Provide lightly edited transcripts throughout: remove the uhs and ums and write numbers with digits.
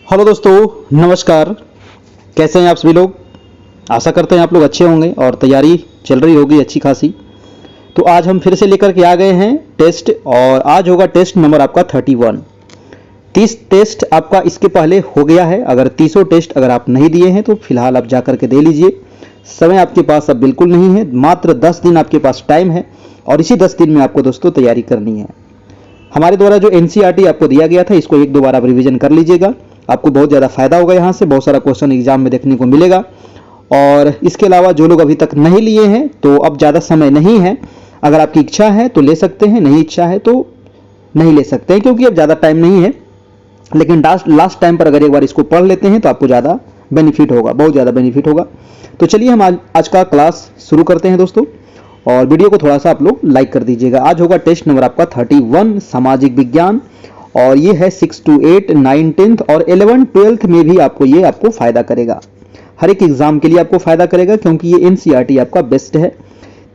Hello दोस्तों, नमस्कार। कैसे हैं आप सभी लोग। आशा करते हैं आप लोग अच्छे होंगे और तैयारी चल रही होगी अच्छी खासी। तो आज हम फिर से लेकर के आ गए हैं टेस्ट, और आज होगा टेस्ट नंबर आपका 31। 30 टेस्ट आपका इसके पहले हो गया है। अगर 30 टेस्ट अगर आप नहीं दिए हैं तो फिलहाल आप जा करके दे लीजिए। समय आपके पास अब बिल्कुल नहीं है, मात्र 10 दिन आपके पास टाइम है और इसी 10 दिन में आपको दोस्तों तैयारी करनी है। हमारे द्वारा जो एनसीईआरटी आपको दिया गया था, इसको एक दो बार आप रिवीजन कर लीजिएगा। आपको बहुत ज़्यादा फायदा होगा, यहाँ से बहुत सारा क्वेश्चन एग्जाम में देखने को मिलेगा। और इसके अलावा जो लोग अभी तक नहीं लिए हैं तो अब ज़्यादा समय नहीं है। अगर आपकी इच्छा है तो ले सकते हैं, नहीं इच्छा है तो नहीं ले सकते हैं, क्योंकि अब ज़्यादा टाइम नहीं है। लेकिन लास्ट टाइम पर अगर एक बार इसको पढ़ लेते हैं तो आपको ज़्यादा बेनिफिट होगा, बहुत ज़्यादा बेनिफिट होगा। तो चलिए हम आज का क्लास शुरू करते हैं दोस्तों, और वीडियो को थोड़ा सा आप लोग लाइक कर दीजिएगा। आज होगा टेस्ट नंबर आपका 31 सामाजिक विज्ञान, और ये है 6 to 8, 9, 10th और 11, 12th में भी आपको फायदा करेगा। हर एक एग्जाम के लिए आपको फायदा करेगा, क्योंकि ये एनसीईआरटी आपका बेस्ट है।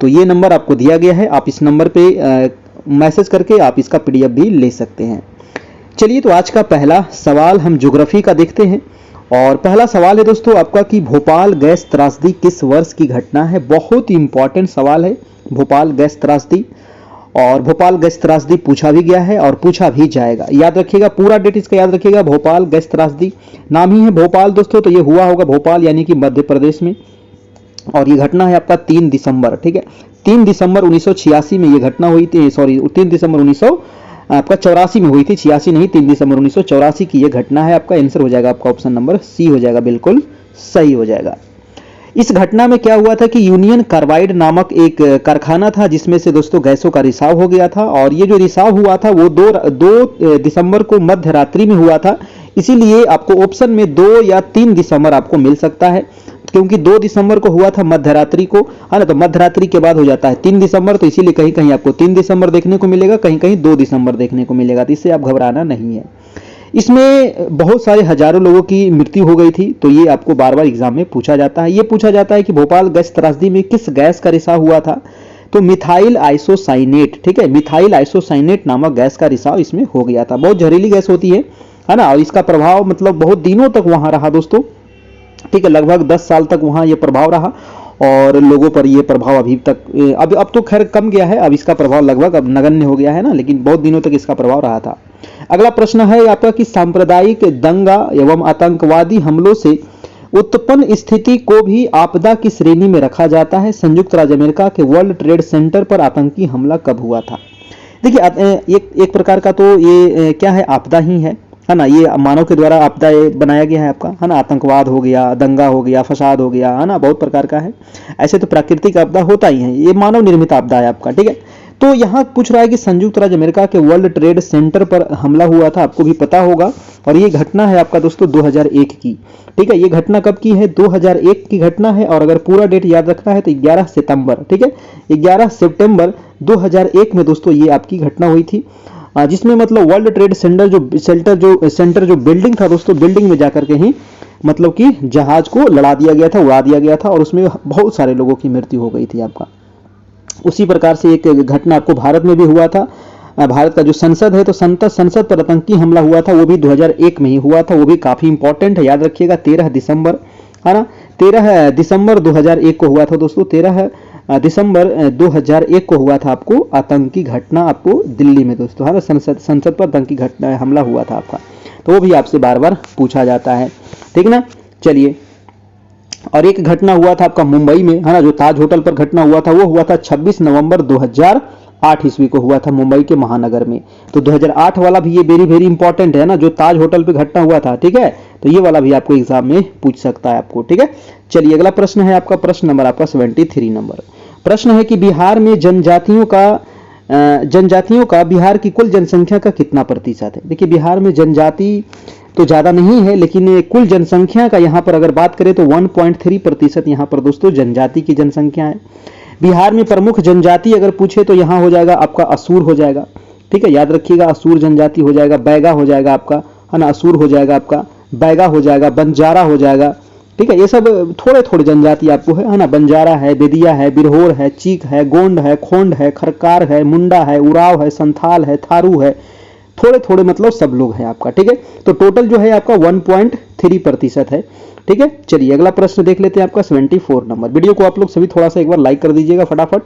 तो ये नंबर आपको दिया गया है, आप इस नंबर पे मैसेज करके आप इसका पीडीएफ भी ले सकते हैं। चलिए, तो आज का पहला सवाल हम ज्योग्राफी का देखते हैं। और पहला सवाल है दोस्तों आपका कि भोपाल गैस त्रासदी किस वर्ष की घटना है। बहुत ही इंपॉर्टेंट सवाल है भोपाल गैस त्रासदी, और भोपाल गैस त्रासदी पूछा भी गया है और पूछा भी जाएगा। याद रखिएगा, पूरा डेट इसका याद रखिएगा। भोपाल गैस त्रासदी, नाम ही है भोपाल दोस्तों, तो ये हुआ होगा भोपाल यानी कि मध्य प्रदेश में। और ये घटना है आपका 3 दिसंबर, ठीक है, 3 दिसंबर 1986 में ये घटना हुई थी। सॉरी, 3 दिसंबर 1984 में हुई थी, 86 नहीं, 3 दिसंबर 1984 की ये घटना है। आपका आंसर हो जाएगा आपका ऑप्शन नंबर सी हो जाएगा, बिल्कुल सही हो जाएगा। इस घटना में क्या हुआ था कि यूनियन कार्बाइड नामक एक कारखाना था, जिसमें से दोस्तों गैसों का रिसाव हो गया था। और ये जो रिसाव हुआ था वो 2 दिसंबर को मध्य रात्रि में हुआ था। इसीलिए आपको ऑप्शन में 2 या 3 दिसंबर आपको मिल सकता है, क्योंकि 2 दिसंबर को हुआ था मध्य रात्रि को, है ना। तो मध्य रात्रि के बाद हो जाता है 3 दिसंबर, तो इसीलिए कहीं कहीं आपको 3 दिसंबर देखने को मिलेगा, कहीं कहीं 2 दिसंबर देखने को मिलेगा। तो इससे आप घबराना नहीं है। इसमें बहुत सारे हजारों लोगों की मृत्यु हो गई थी। तो ये आपको बार बार एग्जाम में पूछा जाता है। ये पूछा जाता है कि भोपाल गैस त्रासदी में किस गैस का रिसाव हुआ था। तो मिथाइल आइसोसाइनेट, ठीक है, मिथाइल आइसोसाइनेट नामक गैस का रिसाव इसमें हो गया था। बहुत जहरीली गैस होती है ना, और इसका प्रभाव मतलब बहुत दिनों तक वहां रहा दोस्तों, ठीक है, लगभग 10 साल तक वहां ये प्रभाव रहा। और लोगों पर ये प्रभाव अभी तक अब तो खैर कम गया है, अब इसका प्रभाव लगभग अब नगण्य हो गया है ना, लेकिन बहुत दिनों तक इसका प्रभाव रहा था। अगला प्रश्न है आपका कि सांप्रदायिक दंगा एवं आतंकवादी हमलों से उत्पन्न स्थिति को भी आपदा की श्रेणी में रखा जाता है। संयुक्त राज्य अमेरिका के वर्ल्ड ट्रेड सेंटर पर आतंकी हमला कब हुआ था। देखिए, एक प्रकार का तो ये क्या है, आपदा ही है ना। ये मानव के द्वारा आपदा बनाया गया है आपका, है ना। आतंकवाद हो गया, दंगा हो गया, फसाद हो गया, है ना, बहुत प्रकार का है। ऐसे तो प्राकृतिक आपदा होता ही है, ये मानव निर्मित आपदा है आपका, ठीक है। तो यहाँ पूछ रहा है कि संयुक्त राज्य अमेरिका के वर्ल्ड ट्रेड सेंटर पर हमला हुआ था, आपको भी पता होगा। और ये घटना है आपका दोस्तों 2001 की, ठीक है। ये घटना कब की है, 2001 की घटना है। और अगर पूरा डेट याद रखना है तो 11 सितंबर, ठीक है, 11 सितंबर 2001 में दोस्तों ये आपकी घटना हुई थी, जिसमें मतलब वर्ल्ड ट्रेड सेंटर जो बिल्डिंग था दोस्तों, बिल्डिंग में जाकर के ही मतलब कि जहाज को लड़ा दिया गया था, उड़ा दिया गया था, और उसमें बहुत सारे लोगों की मृत्यु हो गई थी आपका। उसी प्रकार से एक घटना आपको भारत में भी हुआ था। भारत का जो संसद है, तो संसद पर आतंकी हमला हुआ था, वो भी 2001 में ही हुआ था। वो भी काफी इंपॉर्टेंट है, याद रखिएगा, 13 दिसंबर, है ना, 13 दिसंबर 2001 को हुआ था दोस्तों। 13 दिसंबर 2001 को हुआ था आपको आतंकी घटना, आपको दिल्ली में दोस्तों, है ना, संसद पर आतंकी घटना हमला हुआ था आपका। तो वो भी आपसे बार बार पूछा जाता है, ठीक ना। चलिए, और एक घटना हुआ था आपका मुंबई में, है ना, जो ताज होटल पर घटना हुआ था, वो हुआ था 26 नवंबर 2008 ईस्वी को हुआ था मुंबई के महानगर में। तो 2008 वाला भी ये वेरी वेरी इंपॉर्टेंट है ना, जो ताज होटल पे घटना हुआ था, ठीक है। तो ये वाला भी आपको एग्जाम में पूछ सकता है आपको, ठीक है। चलिए, अगला प्रश्न है आपका, प्रश्न नंबर आपका 73 नंबर। प्रश्न है कि बिहार में जनजातियों का बिहार की कुल जनसंख्या का कितना प्रतिशत है। देखिए, बिहार में जनजाति तो ज़्यादा नहीं है, लेकिन कुल जनसंख्या का यहाँ पर अगर बात करें तो 1.3% यहाँ पर दोस्तों जनजाति की जनसंख्या है। बिहार में प्रमुख जनजाति अगर पूछे तो यहाँ हो जाएगा आपका असुर हो जाएगा, ठीक है, याद रखिएगा, असुर जनजाति हो जाएगा, बैगा हो जाएगा आपका, है ना, असुर हो जाएगा आपका, बैगा हो जाएगा, बंजारा हो जाएगा, ठीक है। ये सब थोड़े थोड़े जनजाति आपको है ना। बंजारा है, बेदिया है, बिरहोर है, चीक है, गोंड है, खोंड है, खरकार है, मुंडा है, उराव है, संथाल है, थारू है, थोड़े थोड़े मतलब सब लोग हैं आपका, ठीक है। तो टोटल जो है आपका 1.3% है, ठीक है। चलिए अगला प्रश्न देख लेते हैं आपका 74 नंबर। वीडियो को आप लोग सभी थोड़ा सा एक बार लाइक कर दीजिएगा फटाफट।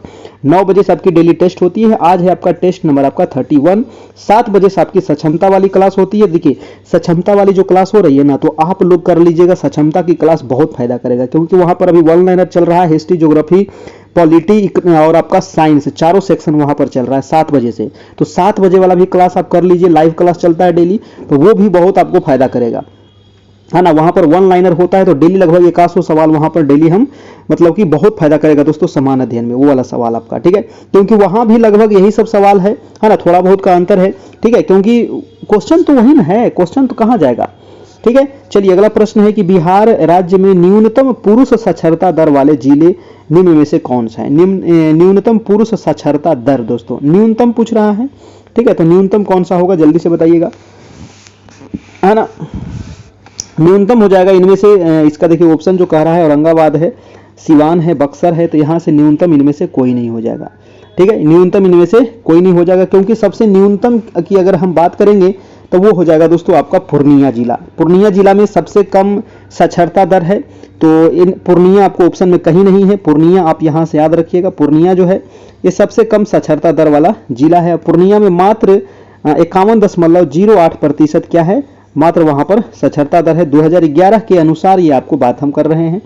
9 बजे से आपकी डेली टेस्ट होती है। आज है आपका टेस्ट नंबर आपका 31। 7 बजे से आपकी सक्षमता वाली क्लास होती है। देखिए सक्षमता वाली जो क्लास हो रही है ना, तो आप लोग कर लीजिएगा सक्षमता की क्लास, बहुत फायदा करेगा, क्योंकि वहां पर अभी वन लाइनर चल रहा है, हिस्ट्री, ज्योग्राफी, पॉलिटी और आपका साइंस, चारों सेक्शन वहां पर चल रहा है 7 बजे से। तो 7 बजे वाला भी क्लास आप कर लीजिए, लाइव क्लास चलता है डेली, तो वो भी बहुत आपको फायदा करेगा, है ना। वहां पर वन लाइनर होता है, तो डेली लगभग 100 सवाल वहां पर डेली हम मतलब कि बहुत फायदा करेगा दोस्तों समान अध्ययन में, वो वाला सवाल आपका, ठीक है। क्योंकि वहां भी लगभग यही सब सवाल है ना, थोड़ा बहुत का अंतर है, ठीक है, क्योंकि क्वेश्चन तो वही ना है, क्वेश्चन तो कहां जाएगा, ठीक है। चलिए अगला प्रश्न है कि बिहार राज्य में न्यूनतम पुरुष साक्षरता दर वाले जिले निम्न में से कौन सा है। न्यूनतम पुरुष साक्षरता दर दोस्तों न्यूनतम पूछ रहा है, ठीक है। तो न्यूनतम कौन सा होगा जल्दी से बताइएगा, है ना। न्यूनतम हो जाएगा इनमें से, इसका देखिए ऑप्शन जो कह रहा है औरंगाबाद है, सिवान है, बक्सर है, तो यहाँ से न्यूनतम इनमें से कोई नहीं हो जाएगा, ठीक है। न्यूनतम इनमें से कोई नहीं हो जाएगा, क्योंकि सबसे न्यूनतम की अगर हम बात करेंगे तो वो हो जाएगा दोस्तों आपका पूर्णिया जिला। पूर्णिया जिला में सबसे कम साक्षरता दर है, तो इन पूर्णिया आपको ऑप्शन में कहीं नहीं है, पूर्णिया आप यहाँ से याद रखिएगा। पूर्णिया जो है ये सबसे कम साक्षरता दर वाला जिला है। पूर्णिया में मात्र 51.08% क्या है, मात्र वहां पर साक्षरता दर है। 2011 के अनुसार ये आपको बात हम कर रहे हैं।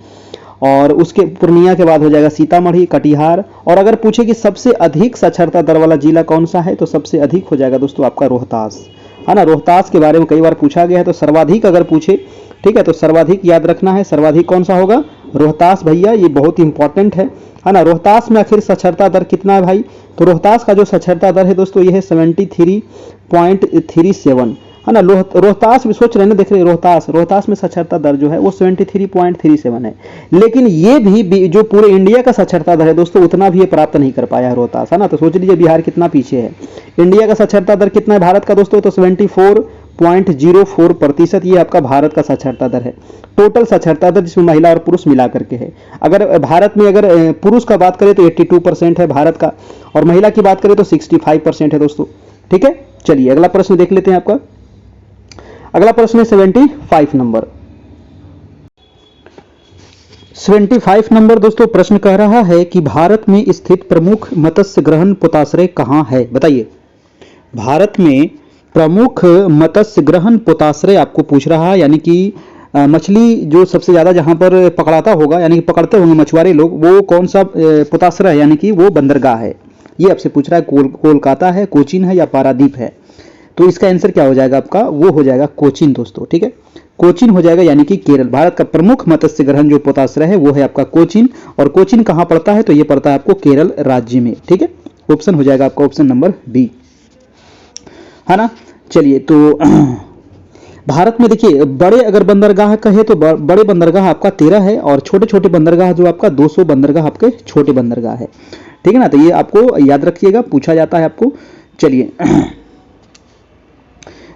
और उसके पूर्णिया के बाद हो जाएगा सीतामढ़ी, कटिहार। और अगर पूछे कि सबसे अधिक साक्षरता दर वाला जिला कौन सा है, तो सबसे अधिक हो जाएगा दोस्तों आपका रोहतास, है ना। रोहतास के बारे में कई बार पूछा गया है, तो सर्वाधिक अगर पूछे, ठीक है, तो सर्वाधिक याद रखना है, सर्वाधिक कौन सा होगा, रोहतास भैया, ये बहुत इंपॉर्टेंट है ना। रोहतास में आखिर साक्षरता दर कितना है भाई, तो रोहतास का जो साक्षरता दर है दोस्तों ये है 73.37, है ना। रोहतास भी सोच रहे हैं ना, देख रहे रोहतास में साक्षरता दर जो है वो 73.37 है। लेकिन ये भी जो पूरे इंडिया का साक्षरता दर है दोस्तों उतना भी ये प्राप्त नहीं कर पाया है रोहतास, है ना। तो सोच लीजिए बिहार कितना पीछे है। इंडिया का साक्षरता दर कितना है भारत का दोस्तों, तो 74.04% ये आपका भारत का साक्षरता दर है। टोटल साक्षरता दर जिसमें महिला और पुरुष मिला करके है। अगर भारत में अगर पुरुष का बात करें तो 82% है भारत का, और महिला की बात करें तो 65% है दोस्तों, ठीक है। चलिए अगला प्रश्न देख लेते हैं आपका। अगला प्रश्न है 75 नंबर। 75 नंबर दोस्तों प्रश्न कह रहा है कि भारत में स्थित प्रमुख मत्स्य ग्रहण पोताश्रय कहां है, बताइए। भारत में प्रमुख मत्स्य ग्रहण पोताश्रय आपको पूछ रहा है, यानी कि मछली जो सबसे ज्यादा जहां पर पकड़ाता होगा, यानी कि पकड़ते होंगे मछुआरे लोग, वो कौन सा पोताश्रय, यानी कि वो बंदरगाह है, ये आपसे पूछ रहा है। कोलकाता है, कोचीन है या पारादीप है। तो इसका आंसर क्या हो जाएगा आपका, वो हो जाएगा कोचीन दोस्तों, ठीक है। कोचीन हो जाएगा, यानी कि केरल। भारत का प्रमुख मत्स्य ग्रहण जो पोताश्रय है वो है आपका कोचीन। और कोचीन कहां पड़ता है, तो ये पड़ता है आपको केरल राज्य में, ठीक है। ऑप्शन हो जाएगा आपका ऑप्शन नंबर बी, है ना। चलिए तो भारत में देखिए बड़े अगर बंदरगाह कहे तो बड़े बंदरगाह आपका 13 है, और छोटे छोटे बंदरगाह जो आपका 200 बंदरगाह आपके छोटे बंदरगाह है, ठीक है ना। तो ये आपको याद रखिएगा, पूछा जाता है आपको। चलिए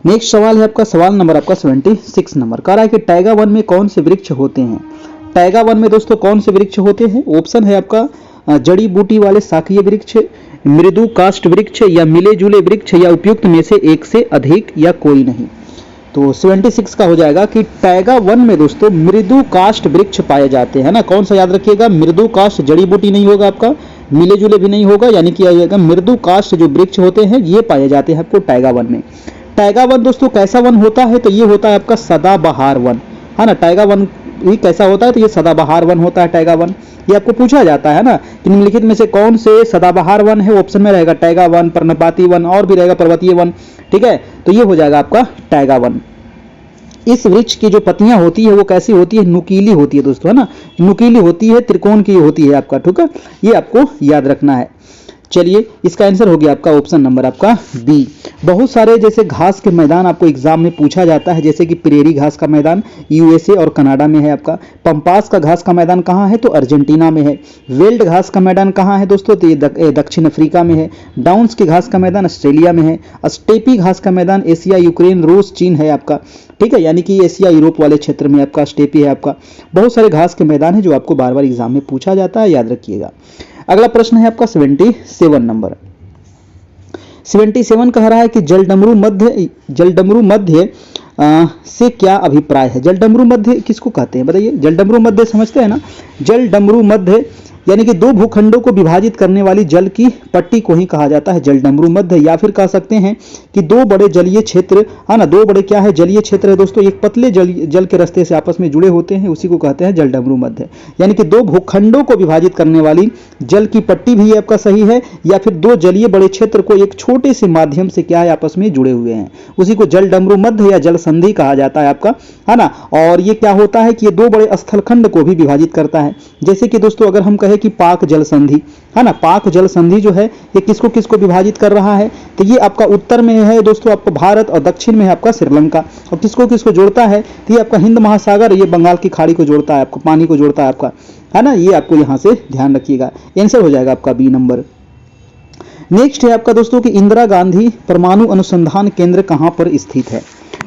नेक्स्ट सवाल है आपका, सवाल नंबर आपका 76 नंबर। कह रहा है कि टाइगा वन में कौन से वृक्ष होते हैं। टाइगा वन में दोस्तों कौन से वृक्ष होते हैं, ऑप्शन है आपका जड़ी बूटी वाले शाकीय वृक्ष, मृदु काष्ठ वृक्ष, या मिले जुले वृक्ष, या उपयुक्त में से एक से अधिक, या कोई नहीं। तो 76 का हो जाएगा कि टाइगा वन में दोस्तों मृदु काष्ठ वृक्ष पाए जाते हैं ना। कौन सा याद रखिएगा, मृदु काष्ठ, जड़ी बूटी नहीं होगा आपका, मिले जुले भी नहीं होगा, यानी कि आ जाएगा मृदु काष्ठ जो वृक्ष होते हैं ये पाए जाते हैं आपको टाइगा वन में। टाइगा वन दोस्तों कैसा वन होता है, तो ये होता है आपका सदाबहार वन, है ना। टाइगा वन ये कैसा होता है, तो ये सदाबहार वन होता है टाइगा वन। ये आपको पूछा जाता है ना कि निम्नलिखित में से कौन से सदाबहार वन है, ऑप्शन में रहेगा टाइगा वन, पर्णपाती वन, और भी रहेगा पर्वतीय वन, ठीक है। तो ये हो जाएगा आपका टाइगा वन। इस वृक्ष की जो पत्तियां होती है वो कैसी होती है, नुकीली होती है दोस्तों, है ना। नुकीली होती है, त्रिकोण की होती है आपका, ठीक है। ये आपको याद रखना है। चलिए इसका आंसर हो गया आपका ऑप्शन नंबर आपका बी। बहुत सारे जैसे घास के मैदान आपको एग्जाम में पूछा जाता है, जैसे कि प्रेरी घास का मैदान यूएसए और कनाडा में है आपका। पंपास का घास का मैदान कहाँ है, तो अर्जेंटीना में है। वेल्ड घास का मैदान कहाँ है दोस्तों, तो ये दक्षिण अफ्रीका में है। डाउन्स के घास का मैदान ऑस्ट्रेलिया में है। स्टेपी घास का मैदान एशिया, यूक्रेन, रूस, चीन है आपका, ठीक है। यानी कि एशिया यूरोप वाले क्षेत्र में आपका स्टेपी है आपका। बहुत सारे घास के मैदान है जो आपको बार बार एग्जाम में पूछा जाता है, याद रखिएगा। अगला प्रश्न है आपका 77 नंबर। 77 कह रहा है कि जलडमरू मध्य से क्या अभिप्राय है। जलडमरू मध्य किसको कहते हैं बताइए। जलडमरू मध्य समझते हैं ना। जलडमरू मध्य यानी कि दो भूखंडों को विभाजित करने वाली जल की पट्टी को ही कहा जाता है जलडमरू मध्य, या फिर कह सकते हैं कि दो बड़े जलीय क्षेत्र है ना, दो बड़े क्या है जलीय क्षेत्र है दोस्तों, एक पतले जल के रास्ते से आपस में जुड़े होते हैं, उसी को कहते हैं जलडमरू मध्य। यानी कि दो भूखंडों को विभाजित करने वाली जल की पट्टी भी आपका सही है, या फिर दो जलीय बड़े क्षेत्र को एक छोटे से माध्यम से क्या है आपस में जुड़े हुए हैं, उसी को जलडमरू मध्य या जल संधि कहा जाता है आपका, है ना। और ये क्या होता है कि ये दो बड़े स्थलखंड को भी विभाजित करता है। जैसे कि दोस्तों अगर हम कहें कि पाक जल संधि है ना, पाक जल संधि जो है ये किसको किसको विभाजित कर रहा है, तो ये आपका उत्तर में है दोस्तों आपका भारत, और दक्षिण में है आपका श्रीलंका। और किसको किसको जोड़ता है, तो ये आपका हिंद महासागर, ये बंगाल की खाड़ी को जोड़ता है, आपको पानी को जोड़ता है आपका, है ना। ये आपको यहां से ध्यान रखिएगा, आंसर हो जाएगा आपका बी नंबर। नेक्स्ट है आपका दोस्तों कि इंदिरा गांधी परमाणु अनुसंधान केंद्र कहां पर स्थित है।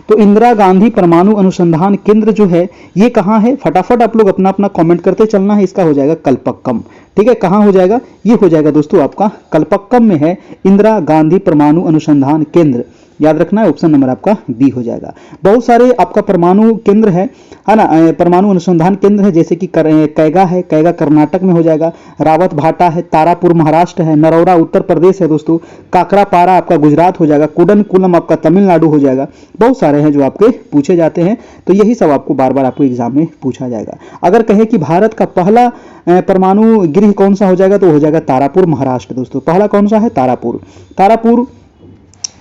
तो इंदिरा गांधी परमाणु अनुसंधान केंद्र जो है ये कहां है, फटाफट आप लोग अपना अपना कमेंट करते चलना है। इसका हो जाएगा कलपक्कम, ठीक है। कहां हो जाएगा, ये हो जाएगा दोस्तों आपका कलपक्कम में है इंदिरा गांधी परमाणु अनुसंधान केंद्र, याद रखना है। ऑप्शन नंबर आपका बी हो जाएगा। बहुत सारे आपका परमाणु केंद्र है ना, परमाणु अनुसंधान केंद्र है, जैसे कि कैगा है, कैगा कर्नाटक में हो जाएगा, रावत भाटा है, तारापुर महाराष्ट्र है, नरौरा उत्तर प्रदेश है दोस्तों, काकरापारा आपका गुजरात हो जाएगा, कुडनकुलम आपका तमिलनाडु हो जाएगा। बहुत सारे हैं जो आपके पूछे जाते हैं, तो यही सब आपको बार बार आपको एग्जाम में पूछा जाएगा। अगर कहे कि भारत का पहला परमाणु गृह कौन सा हो जाएगा, तो हो जाएगा तारापुर महाराष्ट्र दोस्तों। पहला कौन सा है, तारापुर। तारापुर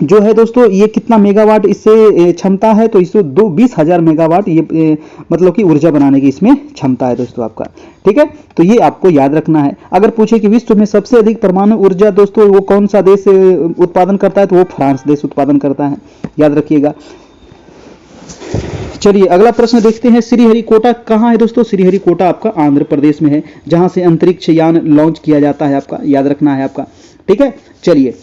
जो है दोस्तों ये कितना मेगावाट इससे क्षमता है, तो इससे 20,000 मेगावाट ये मतलब कि ऊर्जा बनाने की इसमें क्षमता है दोस्तों आपका, ठीक है। तो ये आपको याद रखना है। अगर पूछे कि विश्व में सबसे अधिक परमाणु ऊर्जा दोस्तों वो कौन सा देश उत्पादन करता है, तो वो फ्रांस देश उत्पादन करता है, याद रखिएगा। चलिए अगला प्रश्न देखते हैं। श्रीहरिकोटा कहाँ है दोस्तों, श्रीहरिकोटा आपका आंध्र प्रदेश में है, जहां से अंतरिक्ष यान लॉन्च किया जाता है आपका, याद रखना है आपका, ठीक है। चलिए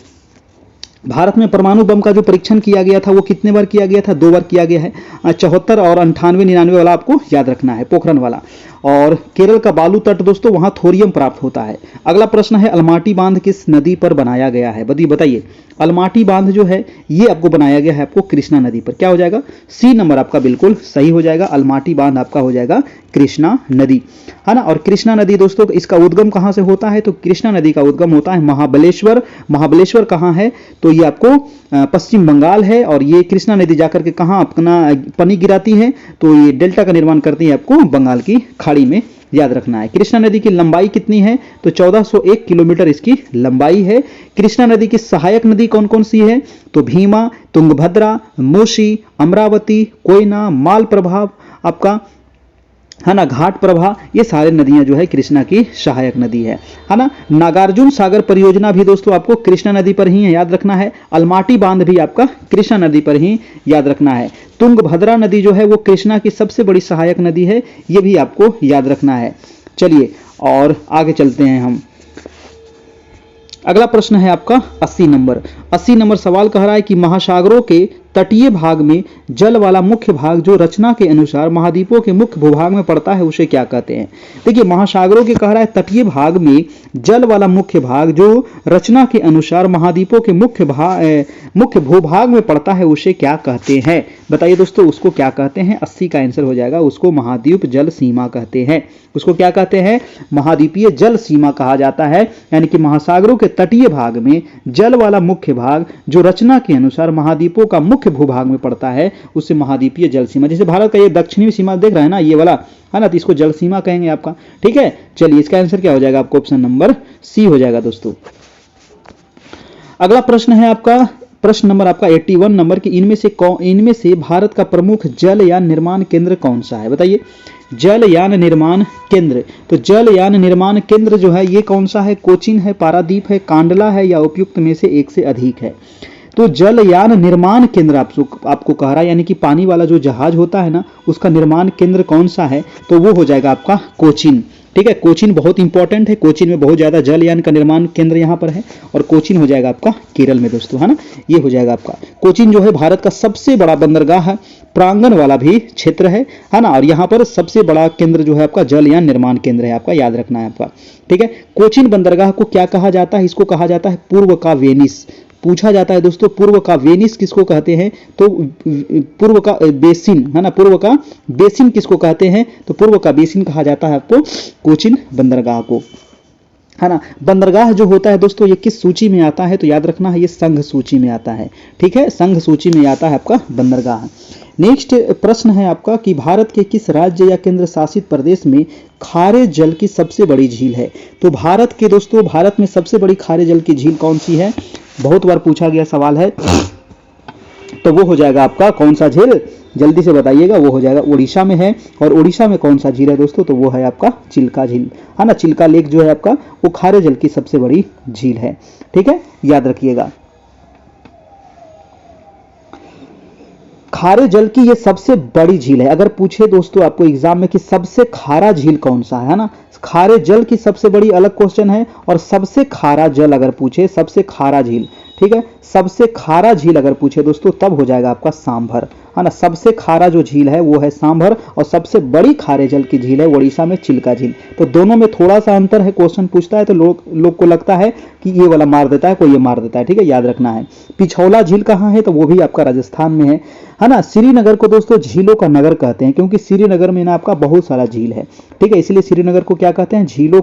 भारत में परमाणु बम का जो परीक्षण किया गया था वो कितने बार किया गया था, 2 बार किया गया है, 74 और 98 99 वाला आपको याद रखना है, पोखरण वाला। और केरल का बालू तट दोस्तों वहां थोरियम प्राप्त होता है। अगला प्रश्न है अलमाटी बांध किस नदी पर बनाया गया है, बताइए। अलमाटी बांध जो है ये आपको बनाया गया है आपको कृष्णा नदी पर, क्या हो जाएगा, सी नंबर आपका बिल्कुल सही हो जाएगा। अलमाटी बांध आपका हो जाएगा कृष्णा नदी, है ना। और कृष्णा नदी दोस्तों इसका उद्गम कहां से होता है, तो कृष्णा नदी का उद्गम होता है महाबलेश्वर। महाबलेश्वर कहां है, तो ये आपको पश्चिम बंगाल है। और ये कृष्णा नदी जाकर के कहां अपना पानी गिराती है, तो ये डेल्टा का निर्माण करती है आपको बंगाल की खाड़ी में, याद रखना है। कृष्णा नदी की लंबाई कितनी है, तो 1401 किलोमीटर इसकी लंबाई है। कृष्णा नदी की सहायक नदी कौन कौन सी है, तो भीमा, तुंगभद्रा, मूसी, अमरावती, कोयना, मालप्रभा आपका, है ना, घाट प्रभा, ये सारे नदियां जो है कृष्णा की सहायक नदी है ना। नागार्जुन सागर परियोजना भी दोस्तों आपको कृष्णा नदी पर ही है, याद रखना है। अलमाटी बांध भी आपका कृष्णा नदी पर ही याद रखना है। तुंगभद्रा नदी जो है वो कृष्णा की सबसे बड़ी सहायक नदी है, ये भी आपको याद रखना है। चलिए और आगे चलते हैं हम। अगला प्रश्न है आपका 80 नंबर। 80 नंबर सवाल कह रहा है कि महासागरों के तटीय भाग में जल वाला मुख्य भाग जो रचना के अनुसार महाद्वीपों के मुख्य भूभाग में पड़ता है उसे क्या कहते हैं। देखिए महासागरों के कह रहा है तटीय भाग में जल वाला मुख्य भाग जो रचना के अनुसार महाद्वीपों के मुख्य भूभाग में पड़ता है उसे क्या कहते हैं, बताइए दोस्तों। उसको क्या कहते हैं, 80 का आंसर हो जाएगा, उसको महाद्वीप जल सीमा कहते हैं। उसको क्या कहते हैं, महाद्वीपीय जल सीमा कहा जाता है। यानी कि महासागरों के तटीय भाग में जल वाला मुख्य भाग जो रचना के अनुसार महाद्वीपों का मुख्य भूभाग में पड़ता है उससे महाद्वीपीय जल सीमा। जैसे भारत का ये दक्षिणी सीमा देख रहे हैं ना, ये वाला है ना, तो इसको जल सीमा कहेंगे आपका, ठीक है। चलिए इसका आंसर क्या हो जाएगा आपको, ऑप्शन नंबर सी हो जाएगा दोस्तों। अगला प्रश्न है आपका प्रश्न नंबर आपका 81 नंबर की इनमें से भारत का प्रमुख जलयान निर्माण केंद्र कौन सा है, बताइए। जलयान निर्माण केंद्र, तो जलयान निर्माण केंद्र जो है ये कौन सा है, कोचीन है, पारादीप है, कांडला है, या उपयुक्त में से एक से अधिक है। तो जलयान निर्माण केंद्र आपको कह रहा है, यानी कि पानी वाला जो जहाज होता है ना उसका निर्माण केंद्र कौन सा है, तो वो हो जाएगा आपका कोचीन, ठीक है। कोचीन बहुत इंपॉर्टेंट है, कोचीन में बहुत ज्यादा जलयान का निर्माण केंद्र यहाँ पर है, और कोचीन हो जाएगा आपका केरल में दोस्तों, है ना। ये हो जाएगा आपका कोचीन जो है भारत का सबसे बड़ा बंदरगाह है, प्रांगण वाला भी क्षेत्र है ना। और यहाँ पर सबसे बड़ा केंद्र जो है आपका जलयान निर्माण केंद्र है आपका, याद रखना है आपका, ठीक है। कोचीन बंदरगाह को क्या कहा जाता है, इसको कहा जाता है पूर्व का वेनिस, पूछा जाता है दोस्तों पूर्व का वेनिस किसको कहते हैं, तो पूर्व का बेसिन है ना, पूर्व का बेसिन किसको कहते हैं, तो पूर्व का बेसिन कहा जाता है आपको कोचिन बंदरगाह को, है ना। बंदरगाह जो होता है दोस्तों ये किस सूची में आता है, तो याद रखना है ये संघ सूची में आता है, ठीक है, संघ सूची में आता है आपका बंदरगाह। नेक्स्ट प्रश्न है आपका कि भारत के किस राज्य या केंद्र शासित प्रदेश में खारे जल की सबसे बड़ी झील है, तो भारत के दोस्तों भारत में सबसे बड़ी खारे जल की झील कौन सी है, बहुत बार पूछा गया सवाल है, तो वो हो जाएगा आपका कौन सा झील, जल्दी से बताइएगा, वो हो जाएगा उड़ीसा में है। और उड़ीसा में कौन सा झील है दोस्तों, तो वो है आपका चिल्का झील, है ना, चिल्का लेक जो है आपका वो खारे जल की सबसे बड़ी झील है, ठीक है, याद रखिएगा। खारे जल की ये सबसे बड़ी झील है। अगर पूछे दोस्तों आपको एग्जाम में कि सबसे खारा झील कौन सा है ना, खारे जल की सबसे बड़ी अलग क्वेश्चन है, और सबसे खारा जल अगर पूछे, सबसे खारा झील, ठीक है, सबसे खारा झील अगर पूछे दोस्तों तब हो जाएगा आपका सांभर, है ना, सबसे खारा जो झील है वो है सांभर, और सबसे बड़ी खारे जल की झील है उड़ीसा में चिल्का झील। तो दोनों में थोड़ा सा अंतर है, क्वेश्चन पूछता है तो लोग को लगता है कि ये वाला मार देता है, कोई ये मार देता है, ठीक है, याद रखना है। पिछौला झील कहाँ है, तो वो भी आपका राजस्थान में है ना। श्रीनगर को दोस्तों झीलों का नगर कहते हैं, क्योंकि श्रीनगर में ना आपका बहुत सारा झील है, ठीक है, इसलिए श्रीनगर को क्या कहते हैं, झीलों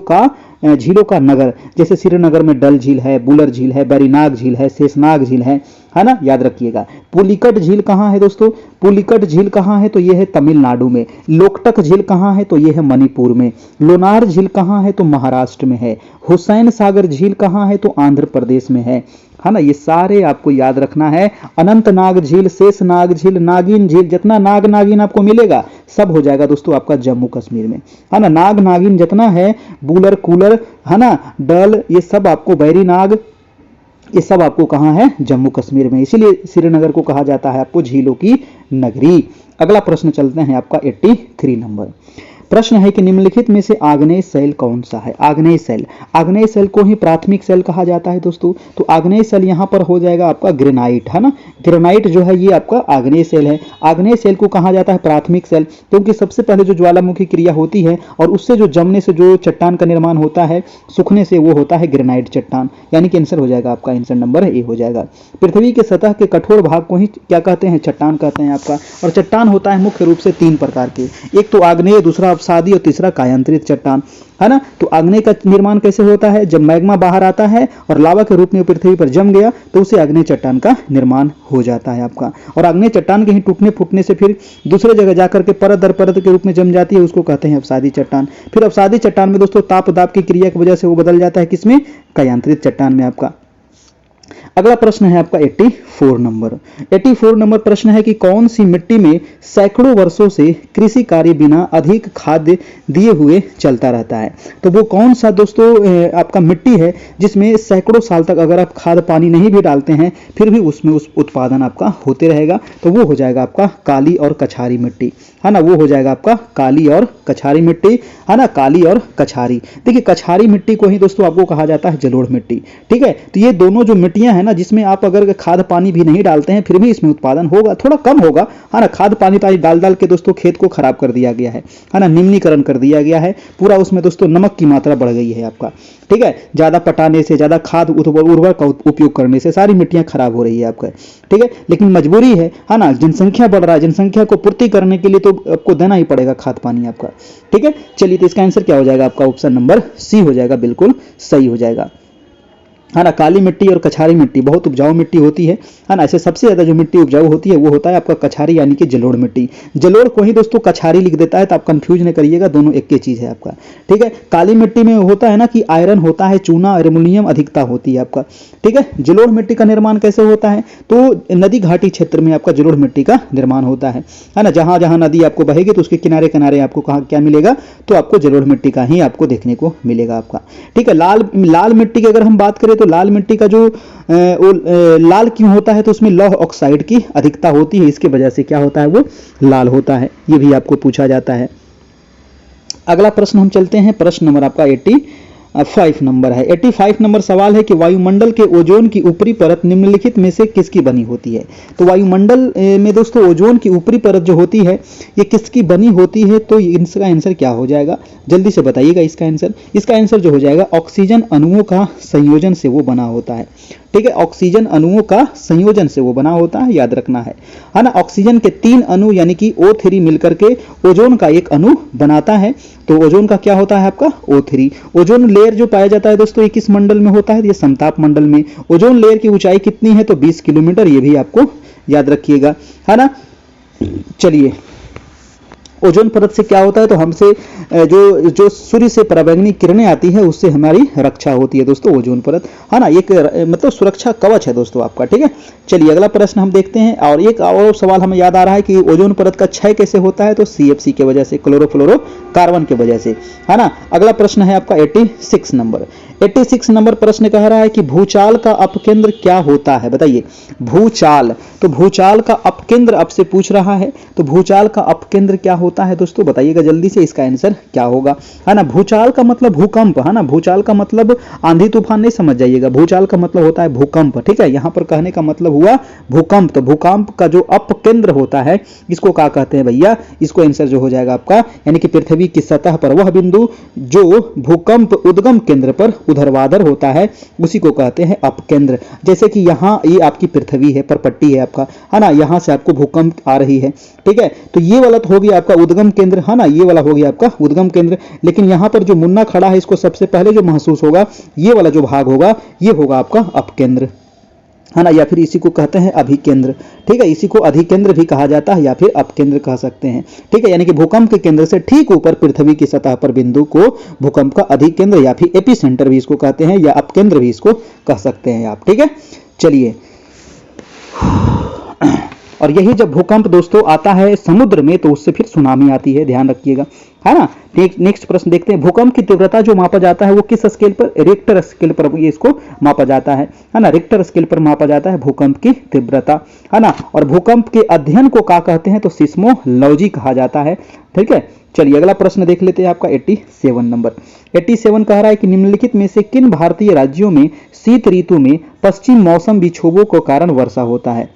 का नगर। जैसे श्रीनगर में डल झील है, बुलर झील है, बैरीनाग झील है, शेषनाग झील है ना, याद रखिएगा। पुलिकट झील कहाँ है दोस्तों, पुलिकट झील कहाँ है, तो ये है तमिलनाडु में। लोकटक झील कहाँ है, तो ये है मणिपुर में। लोनार झील कहाँ है, तो महाराष्ट्र में है। हुसैन सागर झील कहाँ है, तो आंध्र प्रदेश में है ना, ये सारे आपको याद रखना है। अनंतनाग झील, शेषनाग झील, नागिन झील, जितना नाग नागिन आपको मिलेगा सब हो जाएगा दोस्तों आपका जम्मू कश्मीर में, है ना। नाग नागिन जितना है, बुलर कूलर, है ना, डल, ये सब आपको, बैरी नाग, ये सब आपको कहाँ है, जम्मू कश्मीर में, इसीलिए श्रीनगर को कहा जाता है आपको झीलों की नगरी। अगला प्रश्न चलते हैं आपका 83 नंबर प्रश्न है कि निम्नलिखित में से आग्नेय शैल कौन सा है। आग्नेय शैल को ही प्राथमिक शैल कहा जाता है दोस्तों। तो आग्नेय शैल यहाँ पर हो जाएगा आपका ग्रेनाइट, है ना, ग्रेनाइट जो है ये आपका आग्नेय शैल है। आग्नेय शैल को कहा जाता है प्राथमिक शैल, क्योंकि सबसे पहले जो ज्वालामुखी क्रिया होती है और उससे जो जमने से जो चट्टान का निर्माण होता है, सूखने से, वो होता है ग्रेनाइट चट्टान, यानी कि आंसर हो जाएगा आपका, आंसर नंबर ए हो जाएगा। पृथ्वी के सतह के कठोर भाग को ही क्या कहते हैं, चट्टान कहते हैं आपका। और चट्टान होता है मुख्य रूप से 3 प्रकार के, एक तो आग्नेय, दूसरा अवसादी और तीसरा कायांतरित चट्टान, है ना। तो आग्नेय का निर्माण कैसे होता है, जब मैग्मा बाहर आता है और लावा के रूप में पृथ्वी पर जम गया तो उसे आग्नेय चट्टान का निर्माण हो जाता है आपका। और आग्नेय चट्टान के ही टूटने फूटने से फिर दूसरे जगह जाकर के परत दर परत के रूप में जम जाती है, उसको कहते हैं अवसादी चट्टान। फिर अवसादी चट्टान में दोस्तों ताप दाब की क्रिया की वजह से वो बदल जाता है किसमें, कायांतरित चट्टान में आपका। अगला प्रश्न है आपका 84 नंबर प्रश्न है कि कौन सी मिट्टी में सैकड़ों वर्षों से कृषि कार्य बिना अधिक खाद्य दिए हुए चलता रहता है। तो वो कौन सा दोस्तों आपका मिट्टी है जिसमें सैकड़ों साल तक अगर आप खाद पानी नहीं भी डालते हैं फिर भी उसमें उस उत्पादन आपका होते रहेगा, तो वो हो जाएगा आपका काली और कछारी मिट्टी, है ना, वो हो जाएगा आपका काली और कछारी मिट्टी, है ना, काली और कछारी। देखिए कछारी मिट्टी को ही दोस्तों आपको कहा जाता है जलोढ़ मिट्टी, ठीक है। तो ये दोनों जो मिट्टियां हैं ना, जिसमें आप अगर खाद पानी भी नहीं डालते हैं फिर भी इसमें उत्पादन होगा, थोड़ा कम होगा, है ना, खाद पानी डाल के दोस्तों खेत को खराब कर दिया गया है ना, निम्नीकरण कर दिया गया है पूरा, उसमें दोस्तों नमक की मात्रा बढ़ गई है आपका, ठीक है, ज्यादा पटाने से, ज्यादा खाद उर्वरक का उपयोग करने से सारी मिट्टियां खराब हो रही है आपका, ठीक है। लेकिन मजबूरी है ना, जनसंख्या बढ़ रहा है, जनसंख्या को पूर्ति करने के लिए तो आपको देना ही पड़ेगा खाद पानी आपका, ठीक है। चलिए तो इसका आंसर क्या हो जाएगा आपका, ऑप्शन नंबर सी हो जाएगा, बिल्कुल सही हो जाएगा, है ना। काली मिट्टी और कछारी मिट्टी बहुत उपजाऊ मिट्टी होती है ना। ऐसे सबसे ज्यादा जो मिट्टी उपजाऊ होती है वो होता है आपका कछारी यानी कि जलोढ़ मिट्टी। जलोढ़ को ही दोस्तों कछारी लिख देता है, तो आप कंफ्यूज नहीं करिएगा, दोनों एक ही चीज है आपका, ठीक है। काली मिट्टी में होता है ना कि आयरन होता है, चूना, एल्युमिनियम अधिकता होती है आपका, ठीक है। जलोढ़ मिट्टी का निर्माण कैसे होता है, तो नदी घाटी क्षेत्र में आपका जलोढ़ मिट्टी का निर्माण होता है ना। जहां जहां नदी आपको बहेगी तो उसके किनारे किनारे आपको कहाँ क्या मिलेगा, तो आपको जलोढ़ मिट्टी का ही आपको देखने को मिलेगा आपका, ठीक है। लाल मिट्टी की अगर हम बात करें तो लाल मिट्टी का जो लाल क्यों होता है, तो उसमें लौह ऑक्साइड की अधिकता होती है, इसके वजह से क्या होता है, वो लाल होता है, ये भी आपको पूछा जाता है। अगला प्रश्न हम चलते हैं, प्रश्न नंबर आपका 85 नंबर है। 85 नंबर सवाल है कि वायुमंडल के ओजोन की ऊपरी परत निम्नलिखित में से किसकी बनी होती है। तो वायुमंडल में दोस्तों ओजोन की ऊपरी परत जो होती है ये किसकी बनी होती है, तो इसका आंसर क्या हो जाएगा, जल्दी से बताइएगा इसका आंसर। इसका आंसर जो हो जाएगा ऑक्सीजन अणुओं का संयोजन से वो बना होता है, ठीक है, ऑक्सीजन अणुओं का संयोजन से वो बना होता है, याद रखना है ना। ऑक्सीजन के 3 अणु यानी कि O3 मिलकर के ओजोन का एक अणु बनाता है। तो ओजोन का क्या होता है आपका O3। ओजोन लेयर जो पाया जाता है दोस्तों ये किस मंडल में होता है, ये समताप मंडल में। ओजोन लेयर की ऊंचाई कितनी है, तो 20 किलोमीटर, ये भी आपको याद रखिएगा, है ना। चलिए, ओजोन परत से क्या होता है, तो हमसे जो सूर्य से पराबैंगनी किरणें आती है उससे हमारी रक्षा होती है दोस्तों, ओजोन परत, है ना। एक मतलब सुरक्षा कवच है दोस्तों आपका, ठीक है। चलिए अगला प्रश्न हम देखते हैं। और एक और सवाल हमें याद आ रहा है कि ओजोन परत का क्षय कैसे होता है, तो CFC की वजह से, क्लोरोफ्लोरोकार्बन की वजह से, है ना। अगला प्रश्न है आपका 86 नंबर। 86 नंबर प्रश्न कह रहा है कि भूचाल का अपकेंद्र क्या होता है, बताइए। भूचाल, तो भूचाल का अपकेंद्र आपसे पूछ रहा है, तो भूचाल का अपकेंद्र क्या होता है दोस्तों, बताइएगा जल्दी से, इसका आंसर क्या होगा, है ना। भूचाल का मतलब भूकंप, है ना। भूचाल का मतलब आंधी तूफान नहीं समझ जाइएगा, भूचाल का मतलब होता है भूकंप, ठीक है। यहां पर कहने का मतलब हुआ भूकंप। तो भूकंप का जो अपकेंद्र होता है इसको क्या कहते हैं भैया, इसको आंसर जो हो जाएगा आपका, यानी कि पृथ्वी की सतह पर वह बिंदु जो भूकंप उद्गम केंद्र पर ऊर्ध्वाधर होता है उसी को कहते हैं अपकेंद्र। जैसे कि यहाँ ये आपकी पृथ्वी है, परपट्टी है आपका, है ना, यहां से आपको भूकंप आ रही है, ठीक है। तो ये वाला तो हो गया आपका उद्गम केंद्र, है ना, ये वाला हो गया आपका उद्गम केंद्र। लेकिन यहां पर जो मुन्ना खड़ा है इसको सबसे पहले जो महसूस होगा, ये वाला जो भाग होगा ये होगा आपका अपकेंद्र, है ना, या फिर इसी को कहते हैं अभिकेंद्र, ठीक है। इसी को अधिकेंद्र भी कहा जाता है या फिर अपकेंद्र कह सकते हैं, ठीक है। यानी कि भूकंप के केंद्र से ठीक ऊपर पृथ्वी की सतह पर बिंदु को भूकंप का अधिकेंद्र या फिर एपिसेंटर भी इसको कहते हैं, या अपकेंद्र भी इसको कह सकते हैं आप, ठीक है। चलिए, और यही जब भूकंप दोस्तों आता है समुद्र में तो उससे फिर सुनामी आती है, ध्यान रखिएगा, है ना। नेक्स्ट प्रश्न देखते हैं। भूकंप की तीव्रता जो मापा जाता है वो किस स्केल पर, रिक्टर स्केल पर ये इसको मापा जाता है ना। रिक्टर स्केल पर मापा जाता है भूकंप की तीव्रता, है ना। और भूकंप के अध्ययन को क्या कहते हैं, तो सिस्मोलॉजी कहा जाता है, ठीक है। चलिए अगला प्रश्न देख लेते हैं आपका 87 नंबर। 87 कह रहा है कि निम्नलिखित में से किन भारतीय राज्यों में शीत ऋतु में पश्चिम मौसम विक्षोभों के कारण वर्षा होता है।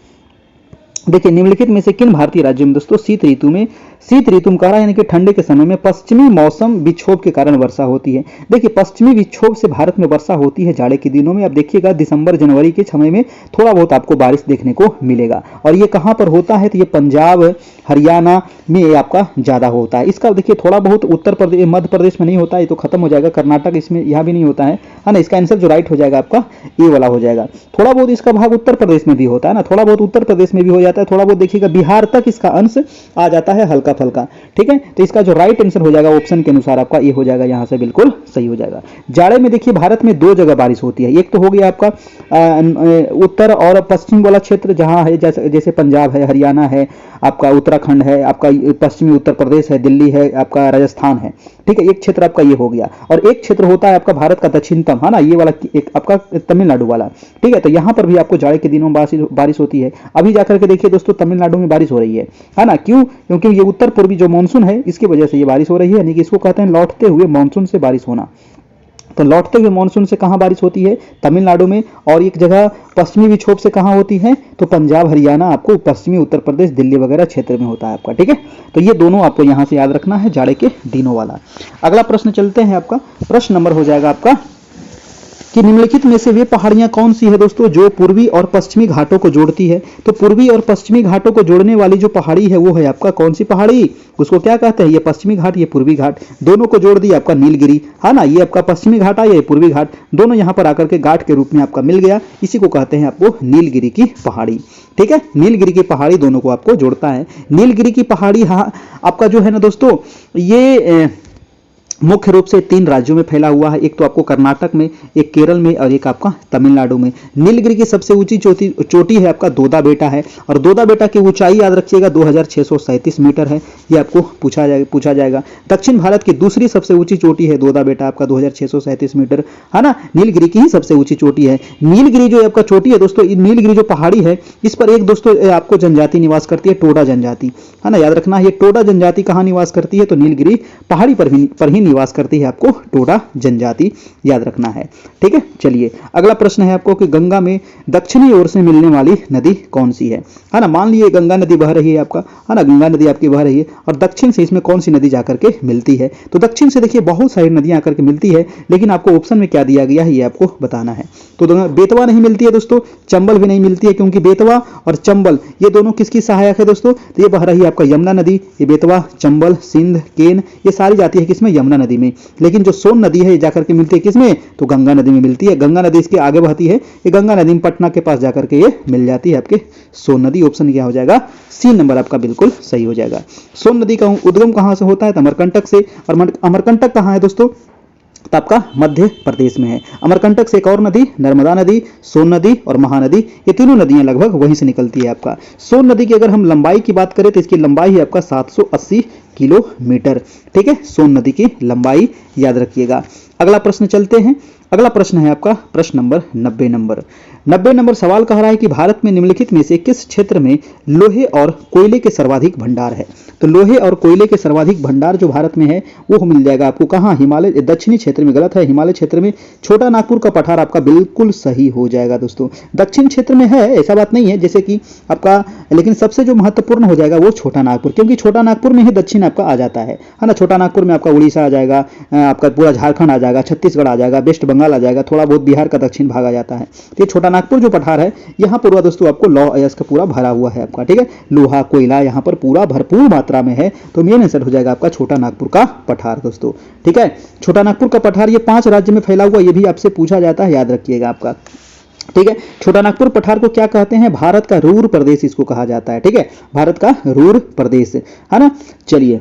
देखिए, निम्नलिखित में से किन भारतीय राज्यों में दोस्तों शीत ऋतु में कह रहा है, यानी कि ठंडे के समय में पश्चिमी मौसम विक्षोभ के कारण वर्षा होती है। देखिए, पश्चिमी विक्षोभ से भारत में वर्षा होती है जाड़े के दिनों में। आप देखिएगा दिसंबर जनवरी के समय में थोड़ा बहुत आपको बारिश देखने को मिलेगा। और ये कहां पर होता है, तो ये पंजाब हरियाणा में आपका ज्यादा होता है। इसका देखिए थोड़ा बहुत उत्तर प्रदेश मध्य प्रदेश में नहीं होता, ये तो खत्म हो जाएगा। कर्नाटक इसमें यहाँ भी नहीं होता है ना। इसका आंसर जो राइट हो जाएगा आपका ये वाला हो जाएगा। थोड़ा बहुत इसका भाग उत्तर प्रदेश में भी होता है ना, थोड़ा बहुत उत्तर प्रदेश में भी हो जाता है, थोड़ा बहुत देखिएगा बिहार तक इसका अंश आ जाता है हल्का फल्का, ठीक है। तो इसका जो राइट आंसर हो जाएगा ऑप्शन के अनुसार आपका ये हो जाएगा, यहां से बिल्कुल सही हो जाएगा। जाड़े में देखिए भारत में 2 जगह बारिश होती है। एक तो हो गया आपका उत्तर और पश्चिम वाला क्षेत्र जहां है, जैसे पंजाब है, हरियाणा है, आपका उत्तराखंड है, आपका पश्चिमी उत्तर प्रदेश है, दिल्ली है, आपका राजस्थान है, ठीक है। एक क्षेत्र आपका ये हो गया। और एक क्षेत्र होता है आपका भारत का दक्षिणतम, है ना, ये वाला एक आपका तमिलनाडु वाला, ठीक है। तो यहां पर भी आपको जाड़े के दिनों में बारिश होती है। अभी जाकर के देखिए दोस्तों तमिलनाडु में बारिश हो रही है ना। क्यों, क्योंकि ये उत्तर पूर्वी जो मानसून है इसकी वजह से ये बारिश हो रही है, यानी कि इसको कहते हैं लौटते हुए मानसून से बारिश होना। तो लौटते हुए मानसून से कहां बारिश होती है, तमिलनाडु में। और एक जगह पश्चिमी विक्षोभ से कहां होती है, तो पंजाब हरियाणा, आपको पश्चिमी उत्तर प्रदेश दिल्ली वगैरह क्षेत्र में होता है आपका, ठीक है। तो ये दोनों आपको यहां से याद रखना है, जाड़े के दिनों वाला। अगला प्रश्न चलते हैं, आपका प्रश्न नंबर हो जाएगा आपका कि निम्नलिखित में से वे पहाड़ियां कौन सी है दोस्तों जो पूर्वी और पश्चिमी घाटों को जोड़ती है। तो पूर्वी और पश्चिमी घाटों को जोड़ने वाली जो पहाड़ी है वो है आपका कौन सी पहाड़ी, उसको क्या कहते हैं, ये पश्चिमी घाट, ये पूर्वी घाट, दोनों को जोड़ दिया आपका नीलगिरी, है ना। ये आपका पश्चिमी घाट आया, ये पूर्वी घाट, दोनों यहां पर आकर के घाट के रूप में आपका मिल गया, इसी को कहते हैं आपको नीलगिरी की पहाड़ी, ठीक है। नीलगिरी की पहाड़ी दोनों को आपको जोड़ता है। नीलगिरी की पहाड़ी आपका जो है ना दोस्तों, ये मुख्य रूप से 3 राज्यों में फैला हुआ है। एक तो आपको कर्नाटक में, एक केरल में और एक आपका तमिलनाडु में। नीलगिरी की सबसे ऊंची चोटी है आपका दोदा बेटा है। और दोदा बेटा की ऊंचाई याद रखिएगा 2637 मीटर है, ये आपको पूछा जाएगा। दक्षिण भारत की दूसरी सबसे ऊंची चोटी है दोदा बेटा आपका 2637 मीटर, है ना। नीलगिरी की ही सबसे ऊंची चोटी है। नीलगिरी जो आपका चोटी है दोस्तों, नीलगिरी जो पहाड़ी है इस पर एक दोस्तों आपको जनजाति निवास करती है, टोडा जनजाति, है ना, याद रखना। ये टोडा जनजाति कहाँ निवास करती है, तो नीलगिरी पहाड़ी पर ही निवास निवास करती है आपको टोडा जनजाति, याद रखना है। ठीक है, चलिए अगला प्रश्न है आपको कि गंगा में दक्षिणी ओर से मिलने वाली नदी कौन सी है ना। मान लीजिए गंगा नदी बह रही है आपका, है ना, गंगा नदी आपकी बह रही है और दक्षिण से इसमें कौन सी नदी जाकर के मिलती है। तो दक्षिण से देखिए बहुत सारी नदियां आकर के मिलती है, लेकिन आपको ऑप्शन में क्या दिया गया है ये आपको बताना है। तो बेतवा नहीं मिलती है दोस्तों, चंबल भी नहीं मिलती है, क्योंकि बेतवा और चंबल ये दोनों किसकी सहायक है दोस्तों, तो ये बह रही है आपका यमुना नदी। ये बेतवा, चंबल, सिंध, केन ये सारी जाती है किसमें, यमुना नदी में। लेकिन जो सोन नदी है ये जाकर के मिलती है किसमें, तो गंगा नदी में मिलती है। गंगा नदी इसके आगे बहती है, ये गंगा नदी में पटना के पास जाकर के ये मिल जाती है आपके सोन नदी। ऑप्शन क्या हो जाएगा, सी नंबर आपका बिल्कुल सही हो जाएगा। सोन नदी का उद्गम कहां से होता है, तो अमरकंटक से। और अमरकंटक कहां है दोस्तों, तो आपका मध्य प्रदेश में है। अमरकंटक से एक और नदी नर्मदा नदी, सोन नदी और महानदी, ये तीनों नदियां लगभग वहीं से निकलती है आपका। सोन नदी की अगर हम लंबाई की बात करें तो इसकी लंबाई है आपका 780 किलोमीटर। ठीक है, सोन नदी की लंबाई याद रखिएगा। अगला प्रश्न चलते हैं। अगला प्रश्न है आपका प्रश्न नंबर 90 नंबर सवाल कह रहा है कि भारत में निम्नलिखित में से किस क्षेत्र में लोहे और कोयले के सर्वाधिक भंडार है। तो लोहे और कोयले के सर्वाधिक भंडार जो भारत में है वो मिल जाएगा आपको कहाँ, हिमालय दक्षिणी क्षेत्र में। गलत है, हिमालय क्षेत्र में छोटा नागपुर का पठार आपका बिल्कुल सही हो जाएगा दोस्तों। दक्षिण क्षेत्र में है ऐसा बात नहीं है, जैसे कि आपका, लेकिन सबसे जो महत्वपूर्ण हो जाएगा वो छोटा नागपुर, क्योंकि छोटा नागपुर में ही दक्षिण आपका आ जाता है ना। छोटा नागपुर में आपका उड़ीसा आ जाएगा, आपका पूरा झारखंड आ जाएगा, छत्तीसगढ़ आ जाएगा, वेस्ट बंगाल आ जाएगा, थोड़ा बहुत बिहार का दक्षिण भाग आ जाता है। तो ये छोटा नागपुर जो पठार है यहाँ पूरा दोस्तों आपको लौह अयस्क का पूरा भरा हुआ है आपका। ठीक है, लोहा कोयला यहाँ पर पूरा भरपूर मात्रा में है। तो मेन आंसर हो जाएगा आपका छोटा नागपुर का पठार दोस्तों। ठीक है, छोटा नागपुर का पठार ये 5 राज्य में फैला हुआ, ये भी आपसे पूछा जाता है, याद रखिएगा आपका। ठीक है, छोटा नागपुर पठार को क्या कहते हैं, भारत का रूर प्रदेश इसको कहा जाता है। ठीक है, भारत का रूर प्रदेश है ना। चलिए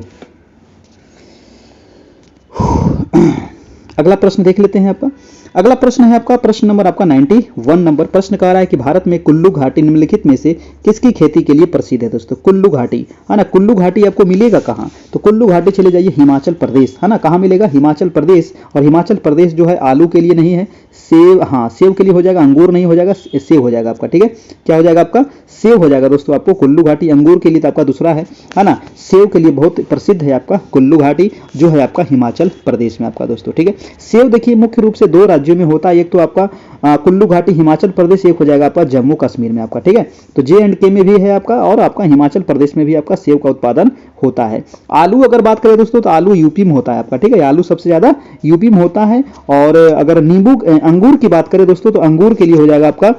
अगला प्रश्न देख लेते हैं आपका। अगला प्रश्न है आपका प्रश्न नंबर आपका 91 नंबर। प्रश्न कह रहा है कि भारत में कुल्लू घाटी निम्नलिखित में से किसकी खेती के लिए प्रसिद्ध है दोस्तों। कुल्लू घाटी है ना, कुल्लू घाटी आपको मिलेगा कहाँ, तो कुल्लू घाटी चले जाइए हिमाचल प्रदेश, है ना। कहाँ मिलेगा, हिमाचल प्रदेश। और हिमाचल प्रदेश जो है आलू के लिए नहीं है, सेब, हाँ सेब के लिए हो जाएगा, अंगूर नहीं हो जाएगा, सेब हो जाएगा आपका। ठीक है, क्या हो जाएगा आपका, सेब हो जाएगा दोस्तों आपको। कुल्लू घाटी अंगूर के लिए तो आपका दूसरा है ना, सेब के लिए बहुत प्रसिद्ध है आपका कुल्लू घाटी जो है आपका हिमाचल प्रदेश में आपका दोस्तों। ठीक है, सेब देखिए मुख्य रूप से 2 राज्यों में होता है, एक तो आपका कुल्लू घाटी हिमाचल प्रदेश, एक हो जाएगा आपका जम्मू कश्मीर में आपका। ठीक है, तो J&K में भी है आपका और आपका हिमाचल प्रदेश में भी आपका सेब का उत्पादन होता है। आलू अगर बात करें दोस्तों तो आलू यूपी में होता है आपका। ठीक है, आलू सबसे ज्यादा यूपी में होता है। और अगर नींबू अंगूर की बात करें दोस्तों तो अंगूर के लिए हो जाएगा आपका